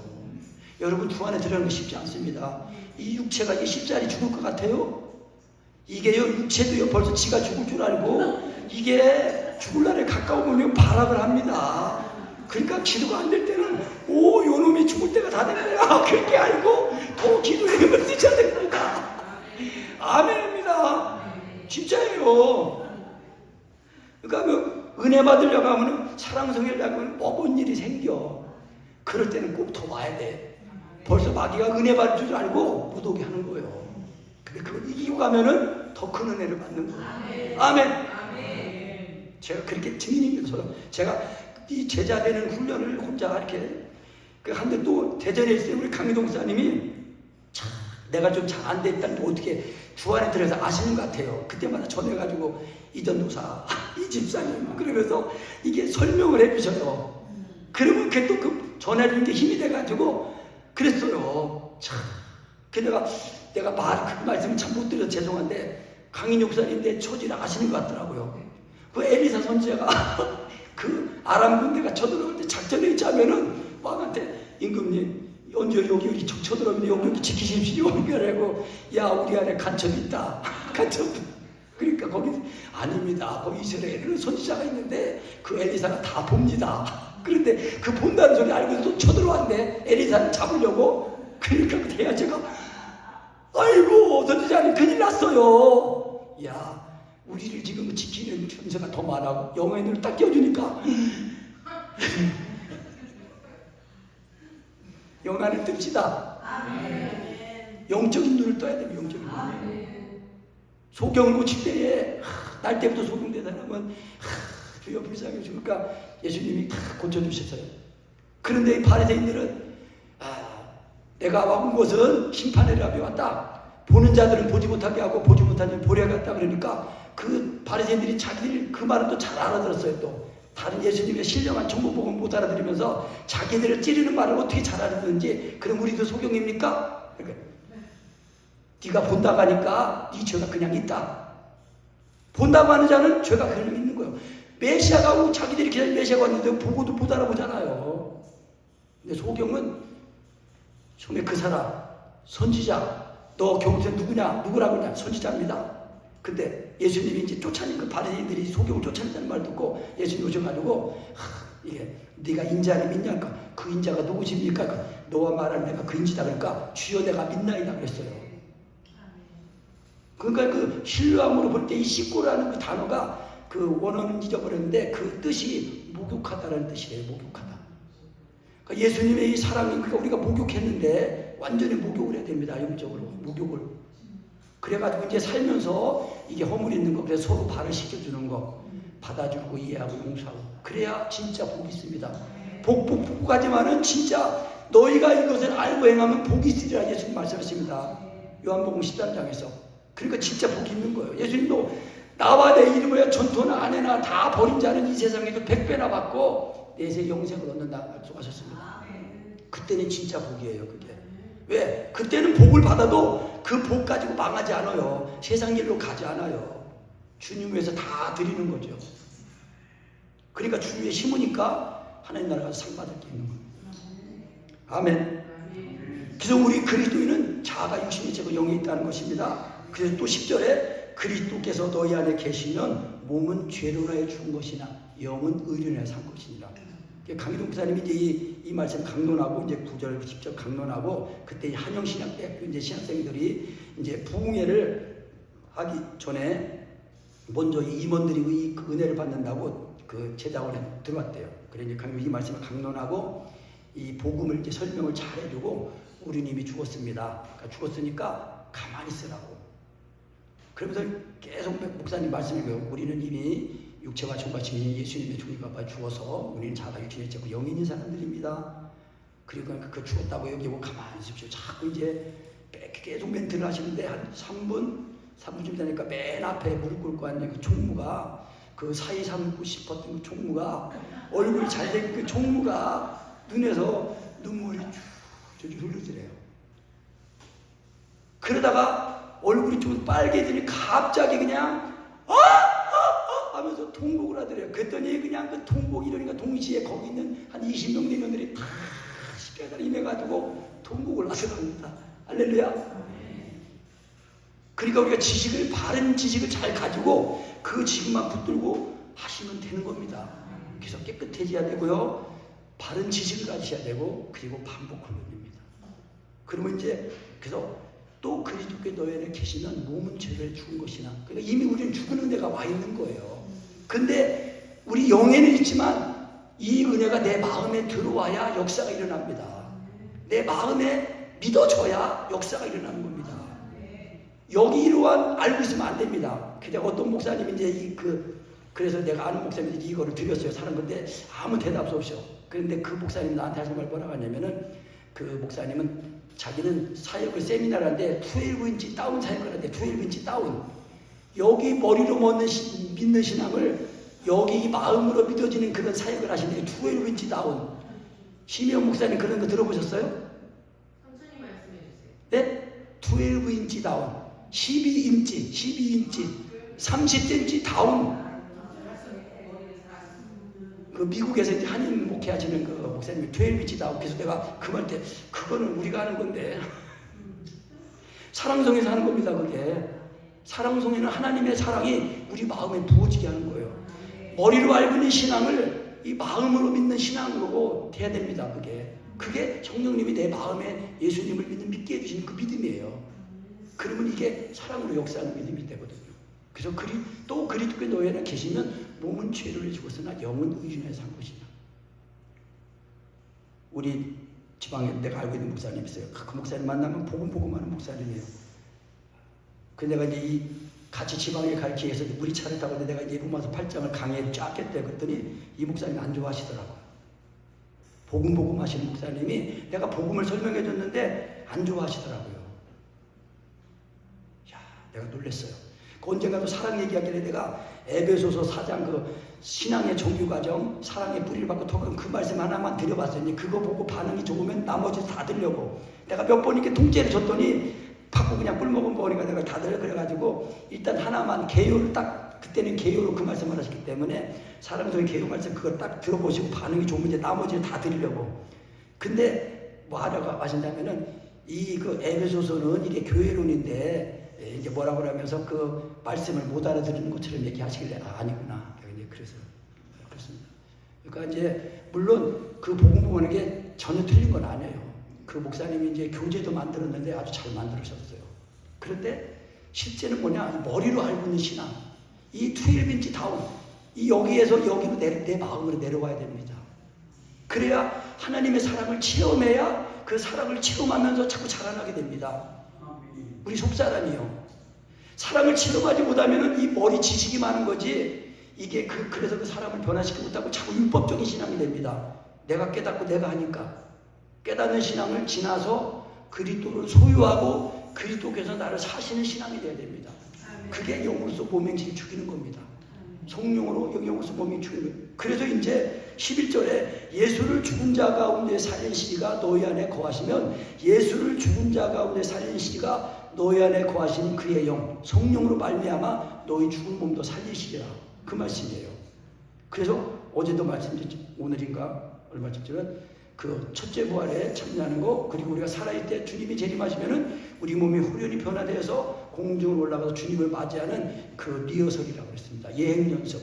여러분 주 안에 들어가는 거 쉽지 않습니다. 이 육체가 이 쉽사리 죽을 것 같아요? 이게요 육체도요 벌써 지가 죽을 줄 알고 이게 죽을 날에 가까우면 발악을 합니다. 그러니까 기도가 안 될 때는 오 요놈이 죽을 때가 다 됐네요. 그렇게 알고 더 기도의 힘을 쓰셔야 됩니다. 아멘입니다. 진짜예요. 그러니까 그 은혜 받으려고 하면 사랑성이려고 하면 먹은 일이 생겨. 그럴 때는 꼭 더 와야 돼. 벌써 마귀가 은혜 받을 줄 알고 못 오게 하는 거예요. 근데 그걸 이기고 가면은 더 큰 은혜를 받는 거예요. 아멘. 제가 그렇게 증인입니다. 제가 이 제자 되는 훈련을 혼자 이렇게 한데 또 대전에 있을 때 우리 강희동 목사님이 참 내가 좀 잘 안 됐다는 어떻게 주 안에 들어서 아시는 것 같아요. 그때마다 전해가지고 이전도사 이 집사님 그러면서 이게 설명을 해주셔요. 그러면 그게 또 그 전해주는 게 힘이 돼가지고 그랬어요. 참. 그 내가 그 말씀을 참 못 드려서 죄송한데 강인 목사님인데 처지를 아시는 것 같더라고요. 그 엘리사 선지자가 그 아람 군대가 쳐들어올 때 작전에 있자면은 왕한테 임금님 언제 여기 쳐들어오면 여기 지키십시오. 그러고 야 우리 안에 간첩이 있다. 간첩. 그러니까 거기 아닙니다. 거기 이스라엘은 선지자가 있는데 그 엘리사가 다 봅니다. 그런데 그 본다는 소리 알고 또 쳐들어왔는데 엘리사를 잡으려고 그러니까 그래야 제가 아이고 선지자님 큰일 났어요. 야 우리를 지금 지키는 천사가 더 많아. 영의 눈을 딱 띄워주니까 영안을 뜹시다. 영적인 눈을 떠야 돼요. 영적인 눈을. 소경을 고칠 때에 날 때부터 소경된 사람은 주여 불쌍해 주니까 예수님이 다 고쳐주셨어요. 그런데 이 바리새인들은 내가 와본 곳은 심판의 앞에 왔다. 보는 자들은 보지 못하게 하고 보지 못하는 자는 보려 갔다. 그러니까 그 바리새인들이 자기들 그 말은 또 잘 알아들었어요. 또 다른 예수님의 신령한 정보복음 못 알아들으면서 자기들을 찌르는 말을 어떻게 잘 알아듣는지. 그럼 우리도 소경입니까? 그러니까 네가 본다고 하니까 네 죄가 그냥 있다. 본다고 하는 자는 죄가 그냥 있는 거예요. 메시아가 오고 자기들이 기다린 메시아가 왔는데 보고도 못 알아보잖아요. 근데 소경은 처음에 그 사람 선지자 너 경세 누구냐? 누구라고 하냐? 선지자입니다. 근데 예수님이 이제 쫓아낸 그 바리새인들이 소경을 쫓아낸다는 말 듣고 예수님 오셔가지고 이게 네가 인자를 믿냐? 그 인자가 누구십니까? 너와 말하는 내가 그 인지다. 그러니까 주여 내가 믿나이다 그랬어요. 그러니까 그 신뢰함으로 볼 때 이 식구라는 그 단어가 그 원어는 잊어버렸는데 그 뜻이 목욕하다라는 뜻이래요. 목욕하다. 그러니까 예수님의 이 사랑이 그러니까 우리가 목욕했는데 완전히 목욕을 해야 됩니다. 영적으로 목욕을. 그래가지고 이제 살면서 이게 허물 있는 거 그래서 서로 발을 씻겨주는 거 받아주고 이해하고 용서하고 그래야 진짜 복이 있습니다. 복하지만은 진짜 너희가 이것을 알고 행하면 복이 있으리라 예수님 말씀하십니다. 요한복음 13장에서. 그러니까 진짜 복이 있는 거예요. 예수님도 나와 내 이름을 전토나 아내나 다 버린 자는 이 세상에도 100배나 받고 내세 영생을 얻는다 약속하셨습니다. 그때는 진짜 복이에요. 그게. 왜? 그때는 복을 받아도 그 복 가지고 망하지 않아요. 세상 일로 가지 않아요. 주님 위해서 다 드리는 거죠. 그러니까 주 위에 심으니까 하나님 나라가 상 받을 게 있는 거예요. 아멘. 그래서 우리 그리스도인은 자아가 육신이 제고 영이 있다는 것입니다. 그래서 또 10절에 그리스도께서 너희 안에 계시면 몸은 죄로 인하여 죽은 것이나 영은 의로 인하여 산 것이니라. 강희동 목사님이 이제 이 말씀 강론하고 이제 9절, 10절 강론하고 그때 한영신학대학교 이제 신학생들이 이제 부흥회를 하기 전에 먼저 임원들이 이 은혜를 받는다고 그 제자원에 들어왔대요. 그래 이제 강희 이 말씀을 강론하고 이 복음을 이제 설명을 잘 해주고 우리는 이미 죽었습니다. 그러니까 죽었으니까 가만히 있으라고. 그러면서 계속 목사님 말씀이고요. 우리는 이미 육체와 정과 지민이 예수님의 종이가 죽어서 우리는 자가 육신에 있고 영이 있는 사람들입니다. 그리고 그 죽었다고 여기고 가만히 있으십시오. 자꾸 이제 계속 멘트를 하시는데 한 3분쯤 되니까 맨 앞에 무릎 꿇고 앉는 그 총무가 그 사이 삼고 싶었던 그 총무가 얼굴이 잘생긴 그 총무가 눈에서 눈물이 쭉 흐르더래요. 그러다가 얼굴이 좀 빨개지니 갑자기 그냥 하면서 통곡을 하더래요. 그랬더니 그냥 그 통곡 이러니까 동시에 거기 있는 한 20명 대면들이 다 십자가를 임해가지고 통곡을 하더랍니다. 할렐루야. 그러니까 우리가 지식을, 바른 지식을 잘 가지고 그 지식만 붙들고 하시면 되는 겁니다. 그래서 깨끗해져야 되고요, 바른 지식을 가지셔야 되고, 그리고 반복하면 됩니다. 그러면 이제 그래서 또 그리스도께 너희 안에 계시면 몸은 죄를 죽은 것이나, 그러니까 이미 우리는 죽는 데가 와 있는 거예요. 근데 우리 영에는 있지만 이 은혜가 내 마음에 들어와야 역사가 일어납니다. 내 마음에 믿어져야 역사가 일어나는 겁니다. 여기 이러한 알고 있으면 안 됩니다. 그냥 어떤 목사님이 이제 그래서 내가 아는 목사님이 이거를 드렸어요. 사는 건데 아무 대답도 없어. 그런데 그 목사님이 나한테 하신 말 뭐라고 하냐면은, 그 목사님은 자기는 사역을 세미나를 하는데 12인치 다운 사역을 하는데 12인치 다운, 여기 머리로 믿는 신앙을 여기 마음으로 믿어지는 그런 사역을 하시는데 12인치 다운. 심혜원 목사님 그런 거 들어보셨어요? 천천히 말씀해 주세요. 네? 12인치 다운, 12인치 30cm 다운. 그 미국에서 이제 한인 목회하시는 그 목사님이 12인치 다운. 그래서 내가 그 말 때 그거는 우리가 하는 건데 사랑송에서 하는 겁니다. 그게 사랑송에는 하나님의 사랑이 우리 마음에 부어지게 하는 거예요. 머리로 알고 있는 신앙을 이 마음으로 믿는 신앙으로 돼야 됩니다. 그게 성령님이 내 마음에 예수님을 믿게 해주시는 그 믿음이에요. 그러면 이게 사랑으로 역사하는 믿음이 되거든요. 그래서 또 그리스도께 너희 안에 계시면 몸은 죄를 죽었으나 영은 의인에 산 것이다. 우리 지방에 내가 알고 있는 목사님 있어요. 그 목사님 만나면 복음하는 목사님이에요. 그 내가 이제 같이 지방에 갈 기회에서 우리 차를 타고 내가 예부마서 8장을 강의에 쫙 했대. 그랬더니 이 목사님이 안 좋아하시더라고요. 복음 하시는 목사님이 내가 복음을 설명해 줬는데 안 좋아하시더라고요. 야, 내가 놀랐어요. 그 언젠가도 사랑 얘기하길래 내가 에베소서 4장 그 신앙의 정규과정, 사랑의 뿌리를 받고 토큰 그 말씀 하나만 드려봤더니 그거 보고 반응이 좋으면 나머지 다 들려고 내가 몇 번 이렇게 통째를 줬더니 받고 그냥 꿀 먹은 거니까 내가 다들 그래가지고 일단 하나만 개요를 딱, 그때는 개요로 그 말씀을 하셨기 때문에 사랑성의 개요 말씀 그걸 딱 들어보시고 반응이 좋으면 이제 나머지를 다 드리려고. 근데 뭐 하려고 하신다면은 그 에베소서는 이게 교회론인데 이제 뭐라고 하면서 그 말씀을 못 알아듣는 것처럼 얘기하시길래 아니구나. 이제 그래서 그렇습니다. 그러니까 이제 물론 그 복음 보는 게 전혀 틀린 건 아니에요. 그 목사님이 이제 교재도 만들었는데 아주 잘 만들으셨어요. 그런데 실제는 뭐냐, 머리로 알고 있는 신앙, 이 12인치 다운, 이 여기에서 여기로 내 마음으로 내려와야 됩니다. 그래야 하나님의 사랑을 체험해야 그 사랑을 체험하면서 자꾸 자라나게 됩니다. 우리 속사람이요. 사랑을 체험하지 못하면 이 머리 지식이 많은 거지, 이게 그래서 그 사람을 변화시키지 못하고 자꾸 율법적인 신앙이 됩니다. 내가 깨닫고 내가 하니까. 깨닫는 신앙을 지나서 그리스도를 소유하고 그리스도께서 나를 사시는 신앙이 되어야 됩니다. 그게 영으로서 몸행실을 죽이는 겁니다. 성령으로 영으로서 몸행실을 죽이는 거예요. 그래서 이제 11절에 예수를 죽은 자 가운데 살리시리가 너희 안에 거하시면, 예수를 죽은 자 가운데 살리시리가 너희 안에 거하시는 그의 영, 성령으로 말미암아 너희 죽은 몸도 살리시리라. 그 말씀이에요. 그래서 어제도 말씀드렸죠. 오늘인가 얼마 전에는 그 첫째 부활에 참여하는 거, 그리고 우리가 살아있을 때 주님이 재림하시면은 우리 몸이 후련히 변화되어서 공중으로 올라가서 주님을 맞이하는 그 리허설이라고 그랬습니다. 예행 연습.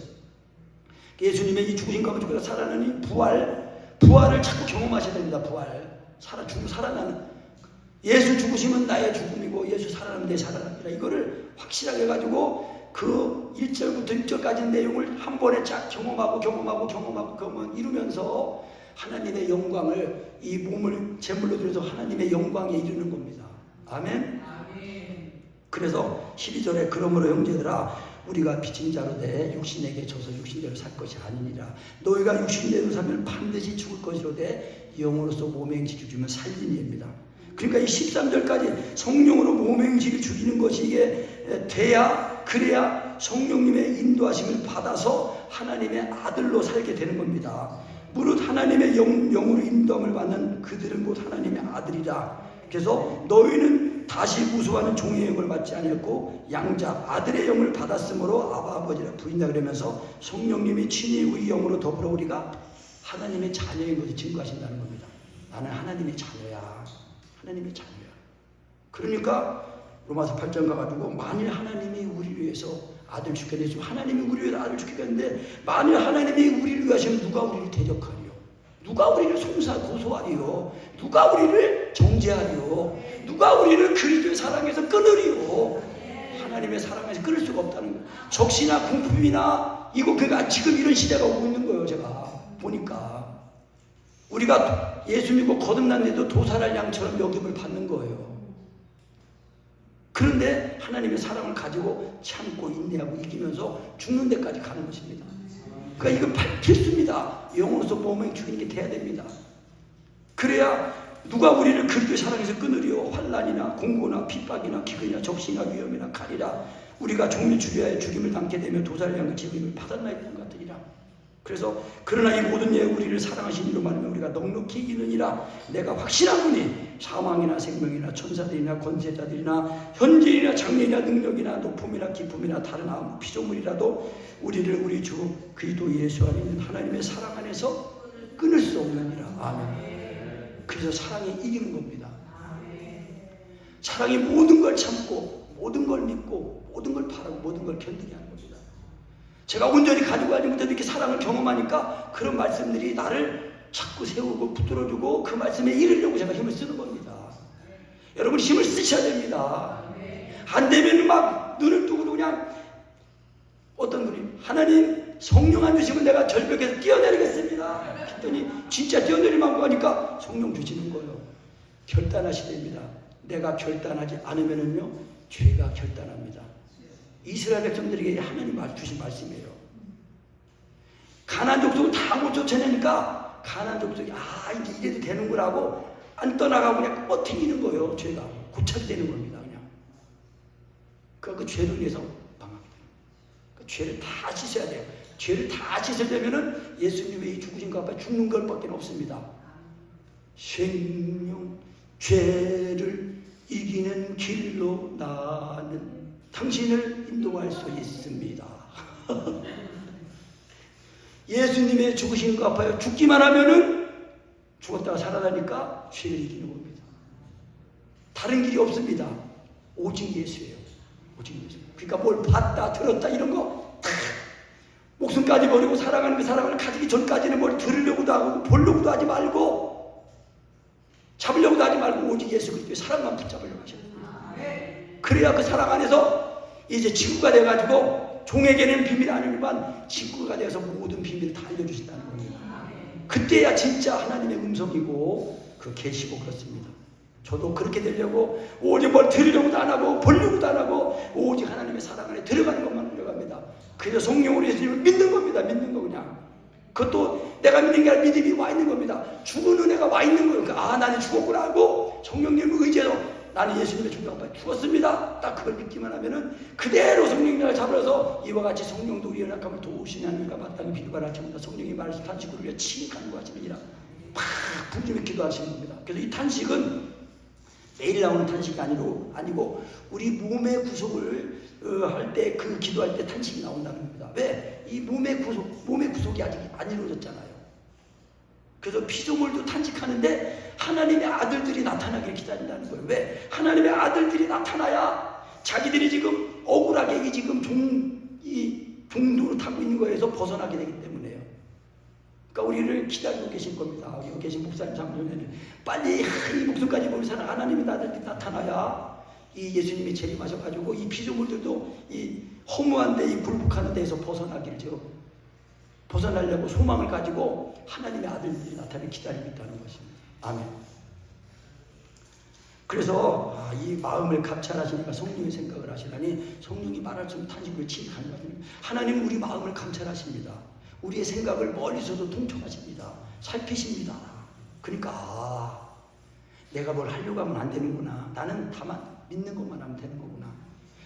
예수님의 이 죽으신 가운데 죽어서 살아나는 부활을 자꾸 경험하셔야 됩니다. 죽고 살아나는. 예수 죽으시면 나의 죽음이고 예수 살아나면 내 살아납니다. 이거를 확실하게 해가지고 그 1절부터 6절까지 내용을 한 번에 쫙 경험하고 이루면서 하나님의 영광을, 이 몸을 제물로 드려서 하나님의 영광에 이르는 겁니다. 아멘? 그래서 12절에 그러므로 형제들아 우리가 빚진 자로 돼 육신에게 져서 육신대로 살 것이 아니니라. 너희가 육신대로 살면 반드시 죽을 것이로되 영으로서 몸의 행실을 주면 살리니입니다. 그러니까 이 13절까지 성령으로 몸의 행실을 죽이는 것이 이게 그래야 성령님의 인도하심을 받아서 하나님의 아들로 살게 되는 겁니다. 무릇 하나님의 영으로 인도함을 받는 그들은 곧 하나님의 아들이라. 그래서 너희는 다시 무수하는 종의 영을 받지 아니했고 양자 아들의 영을 받았으므로 아버지라 부른다 그러면서 성령님이 친히 우리 영으로 더불어 우리가 하나님의 자녀인 것을 증거하신다는 겁니다. 나는 하나님의 자녀야. 하나님의 자녀야. 그러니까 로마서 8장 가가지고 만일 하나님이 우리를 위해서 아들 죽게 되시면 하나님이 우리를 위해서 아들 죽게 되는데 만일 하나님이 우리를 위하시면 누가 우리를 대적하리요? 누가 우리를 고소하리요? 누가 우리를 정죄하리요? 누가 우리를 그리스도의 사랑에서 끊으리요? 하나님의 사랑에서 끊을 수가 없다는 거예요. 적시나 궁핍이나 이거 그가 지금 이런 시대가 오고 있는 거예요. 제가 보니까 우리가 예수 믿고 거듭났는데도 도살할 양처럼 여김을 받는 거예요. 그런데 하나님의 사랑을 가지고 참고 인내하고 이기면서 죽는 데까지 가는 것입니다. 그러니까 이거 필수입니다. 영으로서 몸을 죽이는 게 돼야 됩니다. 그래야 누가 우리를 그리스도의 사랑에서 끊으리요? 환난이나 공고나 핍박이나 기근이나 적시나 위험이나 칼이라 우리가 종일 주리하여 죽임을 당게 되며 도살량의 책임을 받았나이다 같으리라. 그래서 그러나 이 모든 예 우리를 사랑하신 이로 말하면 우리가 넉넉히 이기느니라. 내가 확신하노니 사망이나 생명이나 천사들이나 권세자들이나 현재이나 장래이나 능력이나 높음이나 기쁨이나 다른 아무 피조물이라도 우리를 우리 주 그리스도 예수 안에 있는 하나님의 사랑 안에서 끊을 수 없느니라. 아멘. 그래서 사랑이 이기는 겁니다. 사랑이 모든 걸 참고 모든 걸 믿고 모든 걸 바라고 모든 걸 견디게 하는 겁니다. 제가 온전히 가지고 가지 못해도 이렇게 사랑을 경험하니까 그런 말씀들이 나를 자꾸 세우고 붙들어주고 그 말씀에 이르려고 제가 힘을 쓰는 겁니다. 여러분 힘을 쓰셔야 됩니다. 안 되면 막 눈을 뜨고 그냥 어떤 분이 하나님 성령 안 주시면 내가 절벽에서 뛰어내리겠습니다. 했더니 진짜 뛰어내리만 하니까 성령 주시는 거예요. 결단하셔야 됩니다. 내가 결단하지 않으면은요 죄가 결단합니다. 이스라엘 백성들에게 하나님 주신 말씀이에요. 가나안 족속은 다 못 쫓아내니까 가나안 족속이 이제 이래도 되는구나 하고 안 떠나가고 그냥 뻗팅기는 거예요. 죄가 고착이 되는 겁니다. 그냥 그 죄를 위해서 방황하게 되는 거예요. 그 죄를 다 씻어야 돼요. 죄를 다 씻으려면은 예수님의 죽으신 것 앞에 죽는 것밖에 없습니다. 생명 죄를 이기는 길로 나는 당신을 인도할 수 있습니다. 예수님의 죽으신 것 아파요. 죽기만 하면은 죽었다가 살아나니까 죄를 이기는 겁니다. 다른 길이 없습니다. 오직 예수예요. 오직 예수. 그러니까 뭘 봤다 들었다 이런 거 목숨까지 버리고 사랑하는 그 사랑을 가지기 전까지는 뭘 들으려고도 하고 보려고도 하지 말고 잡으려고도 하지 말고 오직 예수 그리스도의 사랑만 붙잡으려고 하셔야 됩니다. 그래야 그 사랑 안에서 이제 친구가 돼가지고 종에게는 비밀이 아니지만 친구가 되어서 모든 비밀을 다 알려주신다는 겁니다. 그때야 진짜 하나님의 음성이고 그 계시고 그렇습니다. 저도 그렇게 되려고 오직 뭘 들으려고도 안 하고 보려고도 안 하고 오직 하나님의 사랑 안에 들어가는 것만 들어갑니다. 그래서 성령으로 예수님을 믿는 겁니다. 믿는 거 그냥. 그것도 내가 믿는 게 아니라 믿음이 와 있는 겁니다. 죽은 은혜가 와 있는 거예요. 나는 죽었구나 하고 성령님을 의지해서 나는 예수님의 중간에 죽었습니다. 딱 그걸 믿기만 하면은 그대로 성령님을 잡아서 이와 같이 성령도 우리의 연약함을 도우시니 하나님과 마땅히 비교가 하십니다. 성령이 말해서 탄식으로 우리가 칭찬하는 것 같으니라 팍 분주히 기도하시는 겁니다. 그래서 이 탄식은 매일 나오는 탄식이 아니고 우리 몸의 구속을 할 때 그 기도할 때 탄식이 나온다는 겁니다. 왜? 이 몸의 구속이 아직 안 이루어졌잖아요. 그래서 피조물도 탄식하는데 하나님의 아들들이 나타나길 기다린다는 거예요. 왜? 하나님의 아들들이 나타나야 자기들이 지금 억울하게 지금 종도로 타고 있는 거에서 벗어나게 되기 때문에요. 그러니까 우리를 기다리고 계신 겁니다. 여기 계신 목사님 장로님은 빨리 이 목숨까지 보면서 하나님의 아들들이 나타나야 이 예수님이 재림하셔가지고 이 피조물들도 이 허무한데 이 굴복하는 데에서 벗어나기를 지금 벗어나려고 소망을 가지고 하나님의 아들들이 나타나기 기다리고 있다는 것입니다. 아멘. 그래서 이 마음을 감찰하시니까 성령의 생각을 하시라니 성령이 말할 수 없는 탄식을 칭하는 것입니다. 하나님은 우리 마음을 감찰하십니다. 우리의 생각을 멀리서도 통촉하십니다. 살피십니다. 그러니까 내가 뭘 하려고 하면 안 되는구나. 나는 다만 믿는 것만 하면 되는 거구나.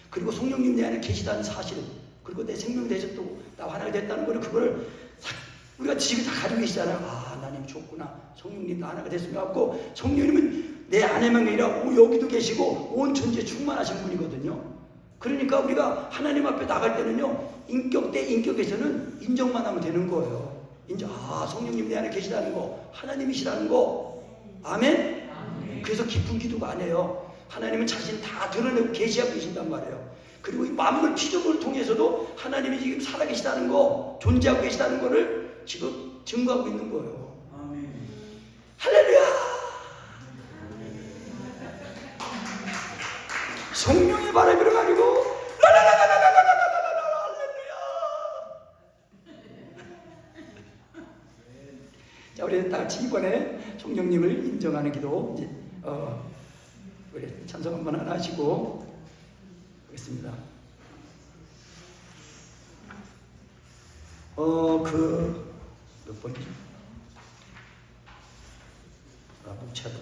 그리고 성령님 내 안에 계시다는 사실은 그리고 내 생명 되셨다고 나 하나가 됐다는 거를 그걸 우리가 지금 다 가지고 계시잖아요. 아, 하나님 좋구나. 성령님도 하나가 됐으면 하고, 성령님은 내 안에만 아니라 여기도 계시고 온 천지에 충만하신 분이거든요. 그러니까 우리가 하나님 앞에 나갈 때는요, 인격 대 인격에서는 인정만 하면 되는 거예요. 성령님 내 안에 계시다는 거, 하나님이시라는 거. 아멘? 그래서 깊은 기도가 안 해요. 하나님은 자신 다 드러내고 계시하고 계신단 말이에요. 그리고 이 만물 피조물을 통해서도 하나님이 지금 살아계시다는 거, 존재하고 계시다는 거를 지금 증거하고 있는 거예요. 아멘. 할렐루야! 성령의 바람이 불어가지고 자, 우리 다 같이 이번에 성령님을 인정하는 기도 이제 우리 찬송 한번 하나 하시고 하겠습니다. 몇 번이죠? 묵차도